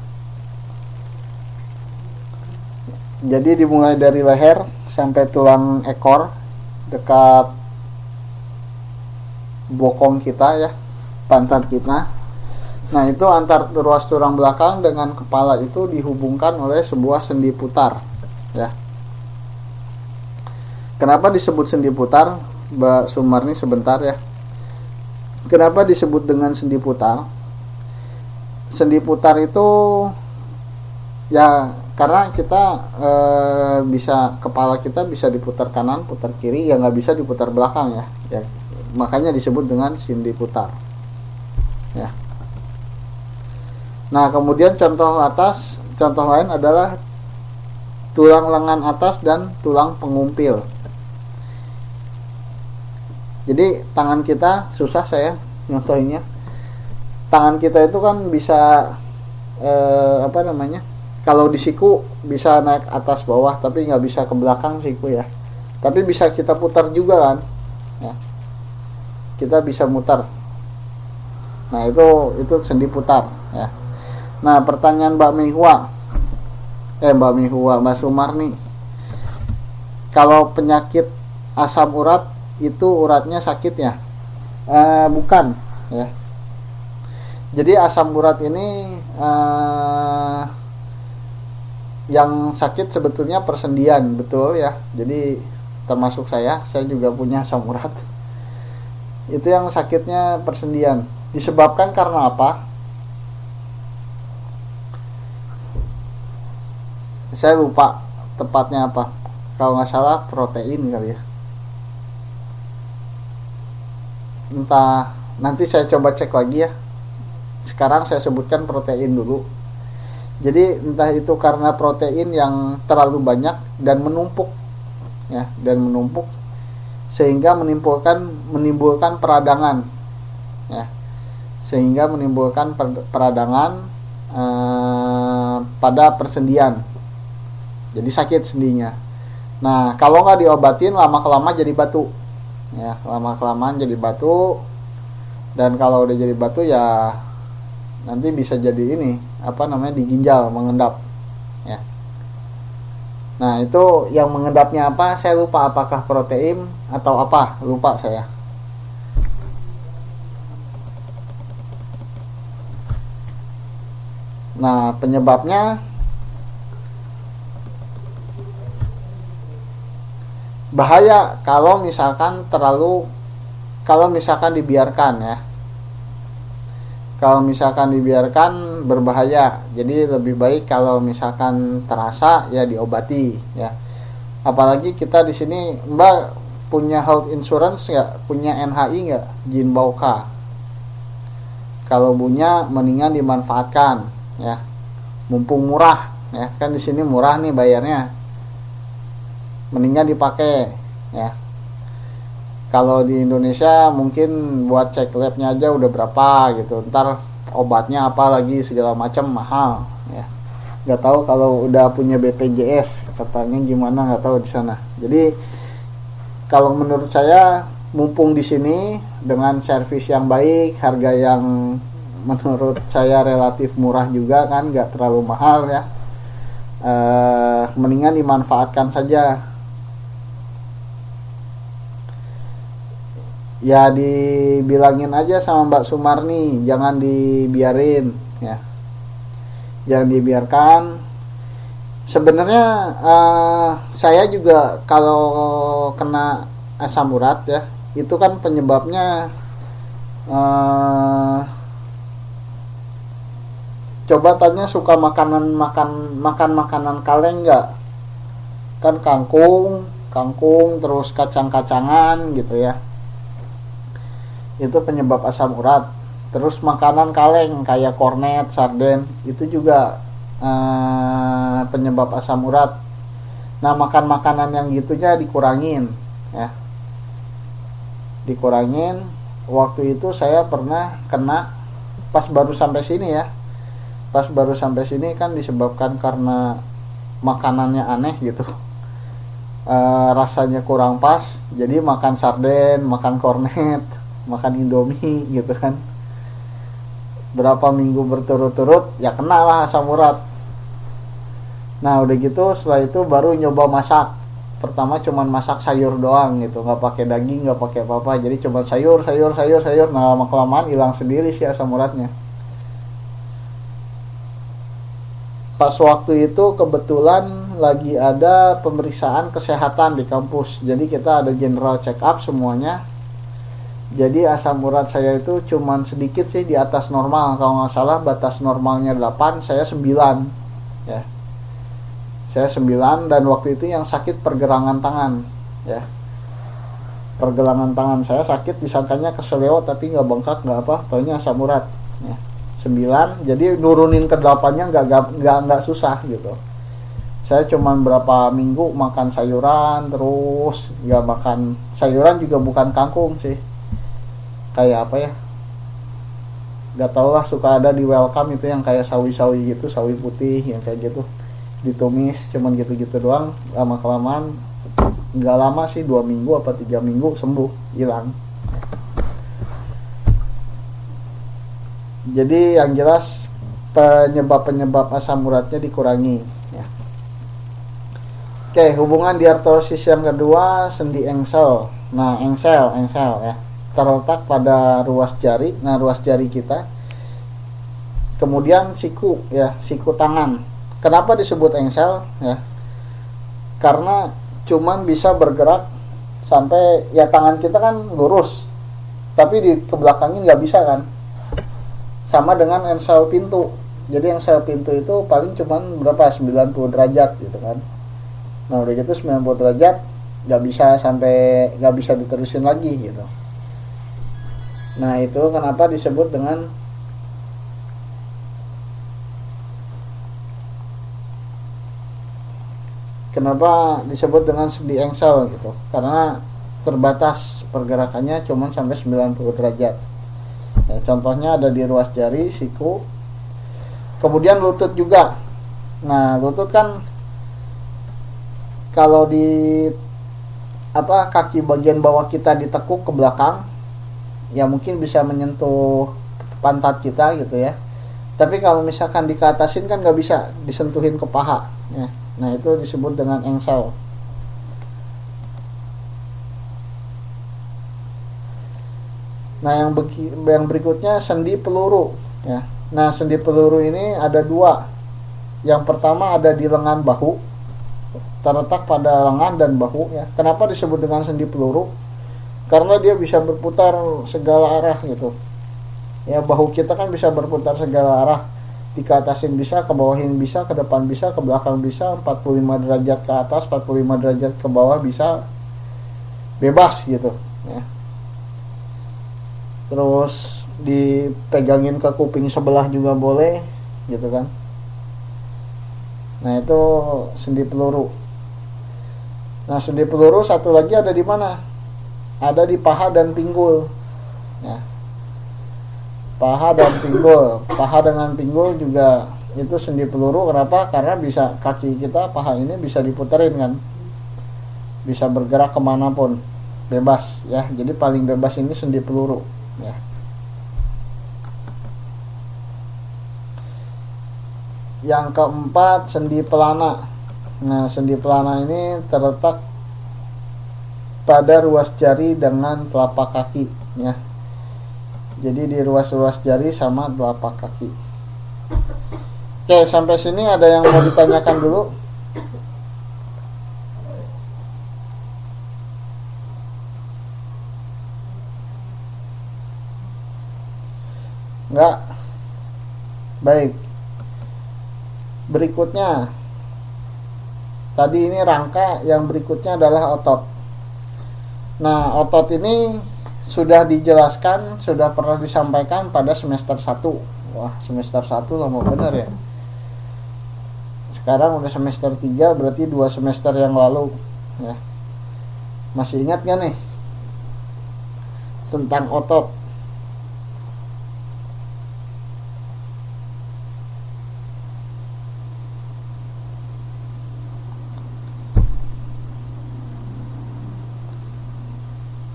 Jadi dimulai dari leher sampai tulang ekor dekat bokong kita, ya, pantat kita. Nah, itu antar ruas tulang belakang dengan kepala itu dihubungkan oleh sebuah sendi putar, ya. Kenapa disebut sendi putar, Mbak Sumarni, sebentar ya. Kenapa disebut dengan sendi putar? Sendi putar itu ya karena kita bisa, kepala kita bisa diputar kanan, putar kiri, ya nggak bisa diputar belakang, ya. Ya, makanya disebut dengan sendi putar, ya. Nah, kemudian contoh lain adalah tulang lengan atas dan tulang pengumpil. Jadi tangan kita, susah saya nyontohinnya. Tangan kita itu kan bisa kalau di siku bisa naik atas bawah, tapi nggak bisa ke belakang siku, ya. Tapi bisa kita putar juga kan, ya. Kita bisa mutar. Nah, itu sendi putar, ya. Nah, pertanyaan Mbak Sumarni, kalau penyakit asam urat itu uratnya sakit, ya? Bukan, ya. Jadi asam urat ini yang sakit sebetulnya persendian, betul, ya. Jadi termasuk saya juga punya asam urat. Itu yang sakitnya persendian. Disebabkan karena apa? Saya lupa tepatnya apa. Kalau nggak salah protein kali, ya. Entah, nanti saya coba cek lagi, ya. Sekarang saya sebutkan protein dulu. Jadi entah itu karena protein yang terlalu banyak dan menumpuk, ya, sehingga menimbulkan peradangan, ya, sehingga menimbulkan peradangan pada persendian. Jadi sakit sendinya. Nah, kalau nggak diobatin, lama-kelamaan jadi batu, ya, lama-kelamaan jadi batu. Dan kalau udah jadi batu, ya nanti bisa jadi di ginjal mengendap, ya. Nah, itu yang mengendapnya apa saya lupa, apakah protein atau apa, lupa saya. Nah, penyebabnya bahaya kalau misalkan dibiarkan, ya. Kalau misalkan dibiarkan berbahaya. Jadi lebih baik kalau misalkan terasa, ya diobati, ya. Apalagi kita di sini, Mbak, punya health insurance nggak? Punya NHI nggak? Jinbauka. Kalau punya, mendingan dimanfaatkan, ya. Mumpung murah, ya. Kan di sini murah nih bayarnya. Mendingan dipakai, ya. Kalau di Indonesia mungkin buat cek labnya aja udah berapa gitu. Ntar obatnya apa lagi segala macam mahal, ya. Nggak tahu kalau udah punya BPJS katanya gimana, nggak tahu di sana. Jadi kalau menurut saya, mumpung di sini dengan servis yang baik, harga yang menurut saya relatif murah juga kan, nggak terlalu mahal, ya. Mendingan dimanfaatkan saja. Ya dibilangin aja sama Mbak Sumarni, jangan dibiarin, ya. Jangan dibiarkan. Sebenarnya saya juga kalau kena asam urat, ya, itu kan penyebabnya coba tanya suka makan makanan kaleng nggak? Kan kangkung terus kacang-kacangan gitu, ya. Itu penyebab asam urat. Terus makanan kaleng kayak kornet, sarden itu juga penyebab asam urat. Nah, makan makanan yang gitunya dikurangin ya. Dikurangin. Waktu itu saya pernah kena pas baru sampai sini ya. Pas baru sampai sini kan disebabkan karena makanannya aneh gitu. Rasanya kurang pas, jadi makan sarden, makan kornet, makan indomie gitu kan. Berapa minggu berturut-turut ya kena lah asam urat. Nah udah gitu setelah itu baru nyoba masak. Pertama cuman masak sayur doang gitu, nggak pakai daging, nggak pakai apa-apa, jadi cuma sayur. Nah lama kelamaan hilang sendiri sih asam uratnya. Pas waktu itu kebetulan lagi ada pemeriksaan kesehatan di kampus, jadi kita ada general check up semuanya. Jadi asam urat saya itu cuman sedikit sih di atas normal, kalau nggak salah batas normalnya 8, saya 9 ya. Saya 9 dan waktu itu yang sakit pergelangan tangan ya. Pergelangan tangan saya sakit, disangkanya keseleo tapi nggak bengkak nggak apa, taunya asam urat ya. 9, jadi nurunin ke 8-nya nggak susah gitu. Saya cuman berapa minggu makan sayuran terus, nggak makan sayuran juga bukan kangkung sih, kayak apa ya, nggak tau lah, suka ada di welcome itu yang kayak sawi-sawi gitu, sawi putih yang kayak gitu ditumis, cuman gitu-gitu doang. Lama kelamaan, nggak lama sih, 2 minggu apa 3 minggu sembuh, hilang. Jadi yang jelas penyebab asam uratnya dikurangi ya. Oke, hubungan diartrosis yang kedua, sendi engsel. Nah, engsel ya, terletak pada ruas jari. Nah, ruas jari kita. Kemudian siku ya, siku tangan. Kenapa disebut engsel ya? Karena cuman bisa bergerak sampai ya, tangan kita kan lurus, tapi di kebelakangin nggak bisa kan. Sama dengan engsel pintu. Jadi engsel pintu itu paling cuman berapa, 90 derajat gitu kan. Nah udah gitu 90 derajat nggak bisa diterusin lagi gitu. Nah itu kenapa disebut dengan sendi engsel gitu, karena terbatas pergerakannya cuman sampai 90 derajat ya. Contohnya ada di ruas jari, siku. Kemudian lutut juga. Nah lutut kan kalau di kaki bagian bawah kita ditekuk ke belakang ya mungkin bisa menyentuh pantat kita gitu ya. Tapi kalau misalkan dikeatasin kan nggak bisa disentuhin ke paha ya. Nah itu disebut dengan engsel. Nah yang berikutnya sendi peluru ya. Nah sendi peluru ini ada 2. Yang pertama ada di lengan bahu, terletak pada lengan dan bahu ya. Kenapa disebut dengan sendi peluru? Karena dia bisa berputar segala arah gitu ya. Bahu kita kan bisa berputar segala arah, dikeatasin bisa, ke bawahin bisa, ke depan bisa, ke belakang bisa, 45 derajat ke atas, 45 derajat ke bawah bisa, bebas gitu ya. Terus dipegangin ke kuping sebelah juga boleh gitu kan. Nah itu sendi peluru. Nah sendi peluru satu lagi ada di mana? Ada di paha dan pinggul ya. Paha dan pinggul. Paha dengan pinggul juga itu sendi peluru. Kenapa? Karena bisa kaki kita, paha ini bisa diputerin kan, bisa bergerak kemanapun bebas ya. Jadi paling bebas ini sendi peluru ya. Yang keempat sendi pelana. Nah sendi pelana ini terletak pada ruas jari dengan telapak kaki ya. Jadi di ruas-ruas jari sama telapak kaki. Oke, sampai sini ada yang mau ditanyakan dulu? Enggak? Baik. Berikutnya, tadi ini rangka, yang berikutnya adalah otot. Nah, otot ini sudah dijelaskan, sudah pernah disampaikan pada semester 1. Wah, semester 1 lama bener ya. Sekarang udah semester 3, berarti 2 semester yang lalu ya. Masih ingat gak nih tentang otot?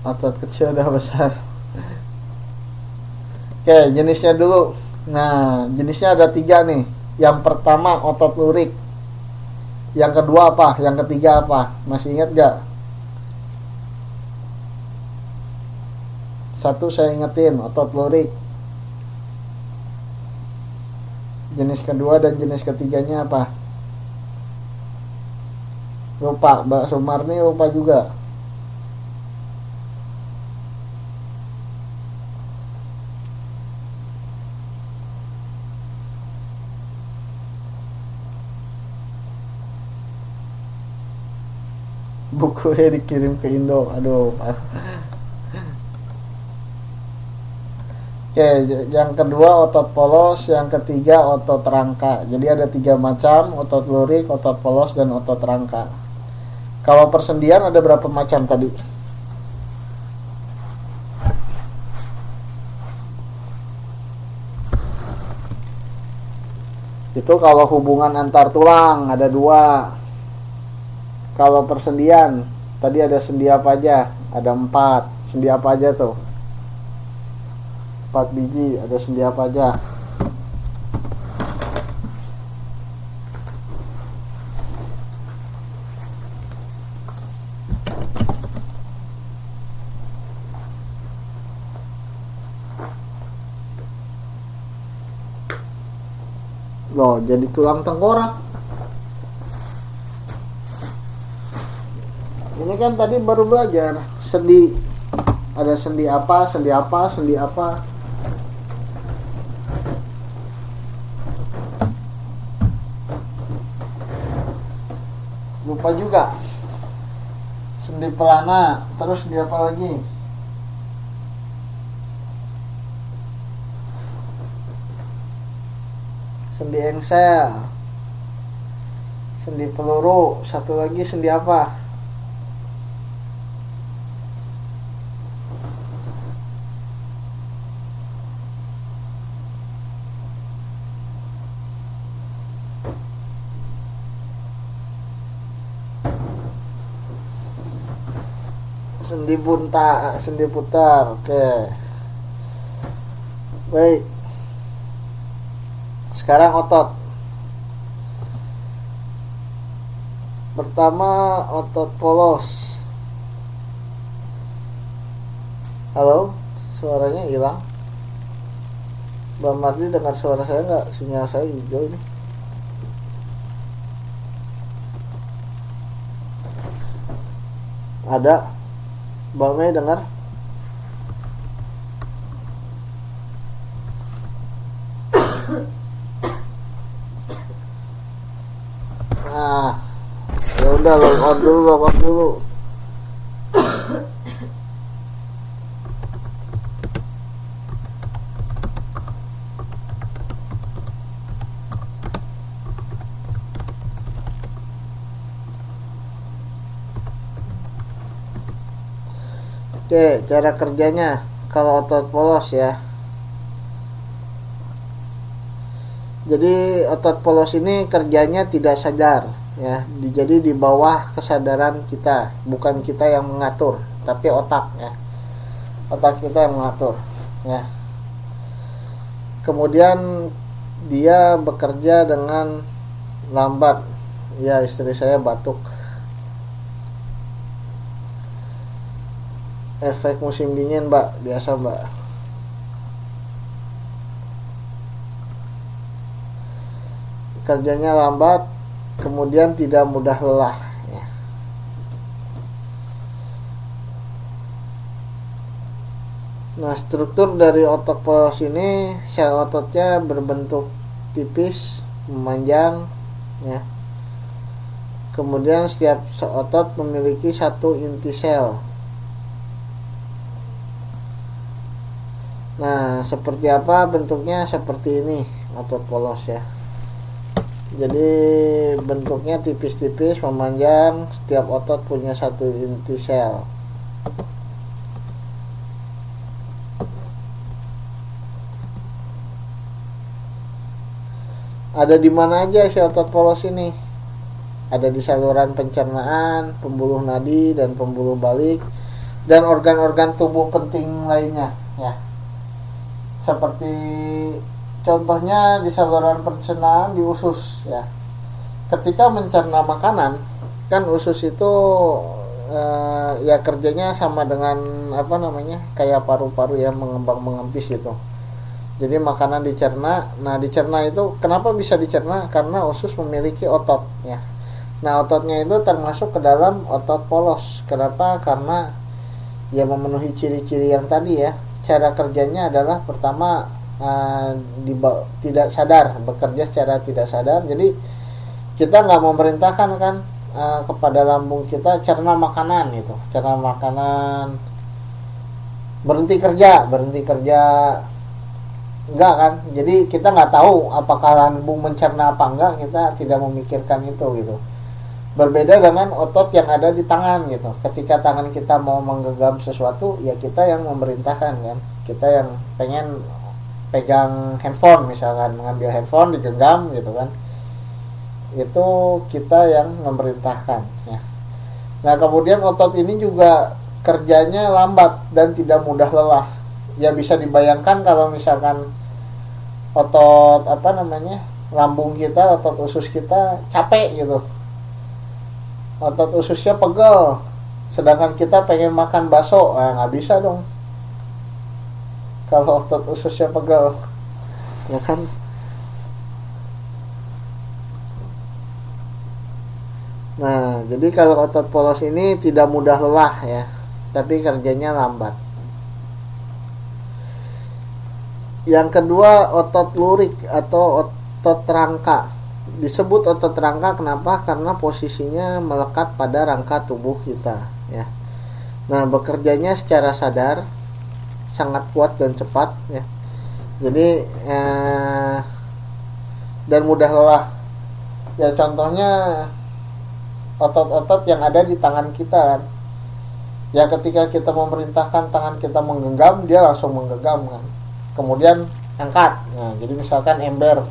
Otot kecil udah besar. Oke, jenisnya dulu. Nah, jenisnya ada 3 nih. Yang pertama otot lurik. Yang kedua apa? Yang ketiga apa? Masih ingat gak? Satu saya ingetin, otot lurik. Jenis kedua dan jenis ketiganya apa? Lupa, Mbak Sumarni lupa juga. Bukunya dikirim ke Indo. Aduh. Oke, yang kedua otot polos, yang ketiga otot rangka. Jadi ada 3 macam, otot lurik, otot polos, dan otot rangka. Kalau persendian ada berapa macam tadi? Itu kalau hubungan antar tulang ada 2. Kalau persendian tadi ada sendi apa aja? Ada 4. Sendi apa aja tuh? 4 biji. Ada sendi apa aja? Loh, jadi tulang tengkorak. Ini kan tadi baru belajar sendi. Ada sendi apa, sendi apa, sendi apa. Lupa juga. Sendi pelana, terus sendi apa lagi? Sendi engsel. Sendi peluru, satu lagi sendi apa? Sendi bunta, sendi putar. Oke. Baik. Sekarang otot. Pertama otot polos. Halo, suaranya hilang. Mbak Mardi dengar suara saya nggak? Sinyal saya hijau ini. Ada. Mbak Mei dengar? Nah, ya udah log out dulu, log out dulu. Oke, cara kerjanya kalau otot polos ya. Jadi otot polos ini kerjanya tidak sadar ya. Jadi di bawah kesadaran kita, bukan kita yang mengatur, tapi otak ya. Otak kita yang mengatur ya. Kemudian dia bekerja dengan lambat. Ya, istri saya batuk. Efek musim dingin, Mbak, biasa, Mbak. Kerjanya lambat, kemudian tidak mudah lelah ya. Nah, struktur dari otot polos ini, sel ototnya berbentuk tipis, memanjang ya. Kemudian setiap otot memiliki satu inti sel. Nah, seperti apa bentuknya? Seperti ini otot polos ya. Jadi bentuknya tipis-tipis, memanjang. Setiap otot punya satu inti sel. Ada di mana aja si otot polos ini? Ada di saluran pencernaan, pembuluh nadi dan pembuluh balik, dan organ-organ tubuh penting lainnya ya. Seperti contohnya di saluran pencernaan di usus ya. Ketika mencerna makanan, kan usus itu ya kerjanya sama dengan apa namanya? Kayak paru-paru yang mengembang mengempis gitu. Jadi makanan dicerna. Nah, dicerna itu kenapa bisa dicerna? Karena usus memiliki otot ya. Nah, ototnya itu termasuk ke dalam otot polos. Kenapa? Karena ya memenuhi ciri-ciri yang tadi ya. Cara kerjanya adalah pertama tidak sadar, bekerja secara tidak sadar. Jadi kita nggak memerintahkan kan kepada lambung kita cerna makanan itu, cerna makanan, berhenti kerja, enggak kan. Jadi kita nggak tahu apakah lambung mencerna apa enggak, kita tidak memikirkan itu gitu. Berbeda dengan otot yang ada di tangan gitu. Ketika tangan kita mau menggenggam sesuatu, ya kita yang memerintahkan kan. Kita yang pengen pegang handphone misalkan, mengambil handphone digenggam gitu kan. Itu kita yang memerintahkan ya. Nah, kemudian otot ini juga kerjanya lambat dan tidak mudah lelah. Ya bisa dibayangkan kalau misalkan otot apa namanya? Lambung kita, otot usus kita capek gitu. Otot ususnya pegel, sedangkan kita pengen makan bakso, nggak bisa dong kalau otot ususnya pegel ya kan. Nah, jadi kalau otot polos ini tidak mudah lelah ya, tapi kerjanya lambat. Yang kedua, otot lurik atau otot rangka. Disebut otot rangka kenapa? Karena posisinya melekat pada rangka tubuh kita ya. Nah, bekerjanya secara sadar, sangat kuat dan cepat ya. Jadi dan mudah lelah. Ya contohnya otot-otot yang ada di tangan kita. Ya ketika kita memerintahkan tangan kita menggenggam, dia langsung menggenggam kan. Kemudian angkat. Nah, jadi misalkan ember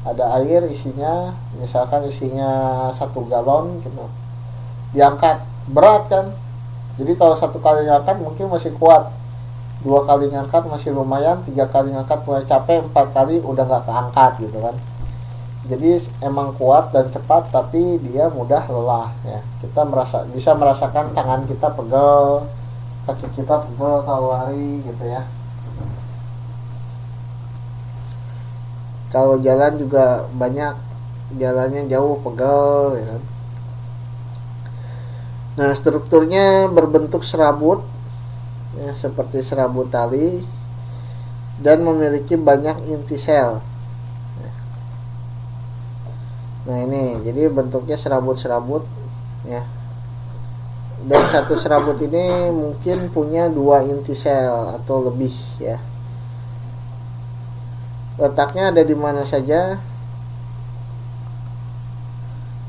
ada air isinya, misalkan isinya 1 galon gitu, diangkat, berat kan. Jadi kalau 1 kali ngangkat mungkin masih kuat, 2 kali ngangkat masih lumayan, 3 kali ngangkat mulai capek, 4 kali udah nggak keangkat gitu kan. Jadi emang kuat dan cepat, tapi dia mudah lelah ya. Kita bisa merasakan tangan kita pegel, kaki kita pegel kalau lari gitu ya. Kalau jalan juga banyak, jalannya jauh pegel ya kan. Nah, strukturnya berbentuk serabut ya, seperti serabut tali, dan memiliki banyak inti sel. Nah, ini jadi bentuknya serabut-serabut ya. Dan satu serabut ini mungkin punya 2 inti sel atau lebih ya. Letaknya ada di mana saja?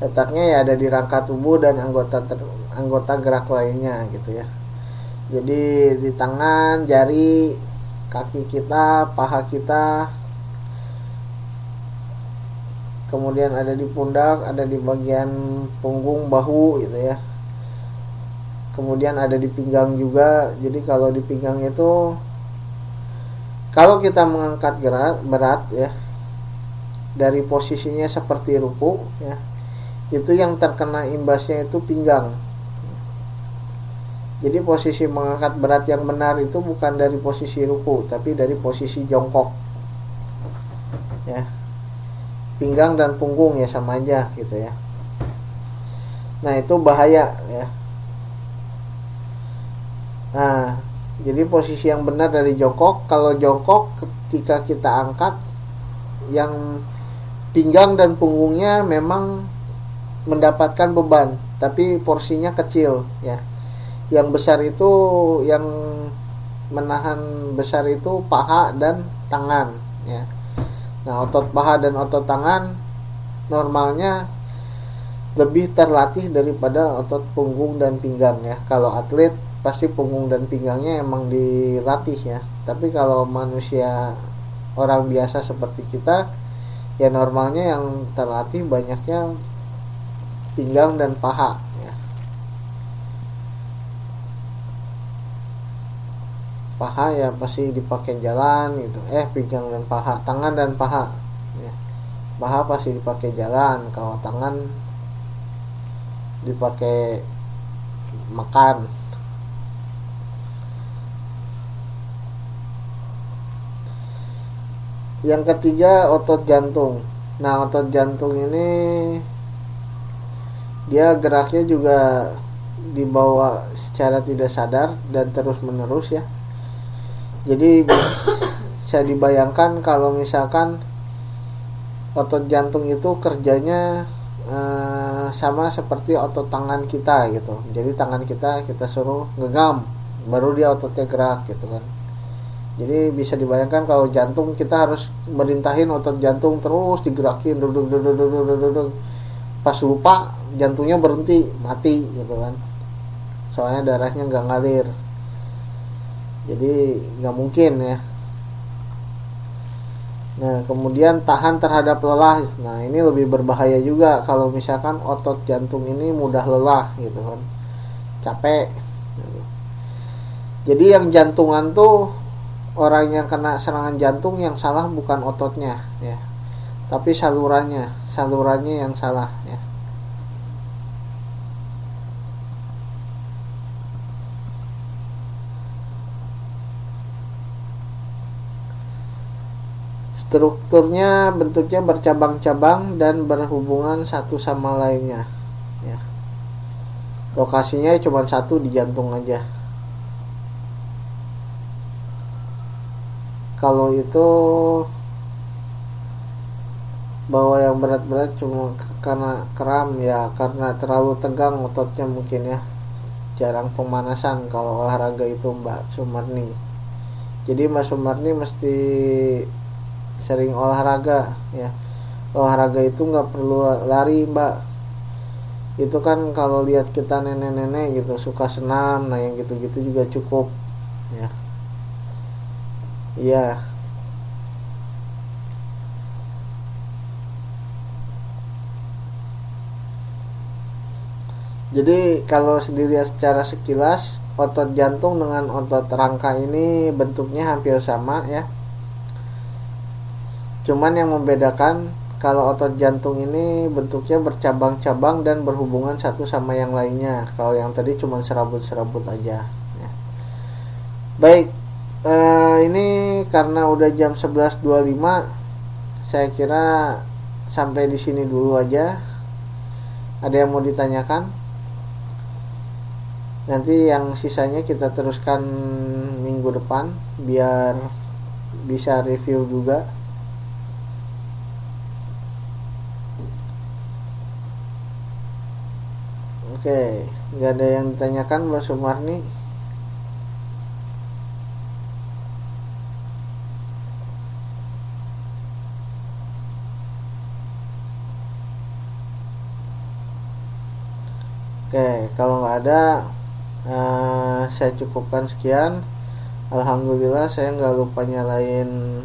Letaknya ya ada di rangka tubuh dan anggota gerak lainnya gitu ya. Jadi di tangan, jari, kaki kita, paha kita. Kemudian ada di pundak, ada di bagian punggung, bahu gitu ya. Kemudian ada di pinggang juga. Jadi kalau di pinggang itu, kalau kita mengangkat berat ya, dari posisinya seperti ruku ya, itu yang terkena imbasnya itu pinggang. Jadi posisi mengangkat berat yang benar itu bukan dari posisi ruku, tapi dari posisi jongkok ya. Pinggang dan punggung ya sama aja gitu ya. Nah, itu bahaya ya. Nah, jadi posisi yang benar dari jongkok, kalau jongkok ketika kita angkat, yang pinggang dan punggungnya memang mendapatkan beban, tapi porsinya kecil ya. Yang besar itu yang menahan besar itu paha dan tangan ya. Nah, otot paha dan otot tangan normalnya lebih terlatih daripada otot punggung dan pinggang ya. Kalau atlet pasti punggung dan pinggangnya emang dilatih ya. Tapi kalau manusia orang biasa seperti kita ya normalnya yang terlatih banyaknya pinggang dan paha ya. Paha ya pasti dipakai jalan gitu, pinggang dan paha, tangan dan paha ya. Paha pasti dipakai jalan, kalau tangan dipakai makan. Yang ketiga otot jantung. Nah, otot jantung ini dia geraknya juga dibawa secara tidak sadar dan terus menerus ya. Jadi bisa dibayangkan kalau misalkan otot jantung itu kerjanya sama seperti otot tangan kita gitu. Jadi tangan kita suruh genggam, baru dia ototnya gerak gitu kan. Jadi bisa dibayangkan kalau jantung kita harus merintahin otot jantung terus digerakin, duduk. Pas lupa jantungnya berhenti, mati gitu kan. Soalnya darahnya nggak ngalir. Jadi nggak mungkin ya. Nah, kemudian tahan terhadap lelah. Nah, ini lebih berbahaya juga kalau misalkan otot jantung ini mudah lelah gitu kan, capek. Jadi yang jantungan tuh, orang yang kena serangan jantung yang salah bukan ototnya ya, tapi salurannya yang salah ya. Strukturnya bentuknya bercabang-cabang dan berhubungan satu sama lainnya ya. Lokasinya cuma satu di jantung aja. Kalau itu bawa yang berat-berat cuma karena kram ya, karena terlalu tegang ototnya mungkin ya, jarang pemanasan kalau olahraga itu Mbak Sumarni. Jadi Mbak Sumarni mesti sering olahraga ya. Olahraga itu nggak perlu lari Mbak. Itu kan kalau lihat kita nenek-nenek gitu suka senam, nah yang gitu-gitu juga cukup ya. Iya. Jadi kalau dilihat secara sekilas, otot jantung dengan otot rangka ini bentuknya hampir sama ya. Cuman yang membedakan kalau otot jantung ini bentuknya bercabang-cabang dan berhubungan satu sama yang lainnya. Kalau yang tadi cuma serabut-serabut aja ya. Baik, ini karena udah jam 11.25, saya kira sampai di sini dulu aja. Ada yang mau ditanyakan? Nanti yang sisanya kita teruskan minggu depan biar bisa review juga. Oke, nggak ada yang ditanyakan Mbak Sumarni? Oke, kalau nggak ada, saya cukupkan sekian. Alhamdulillah saya nggak lupa nyalain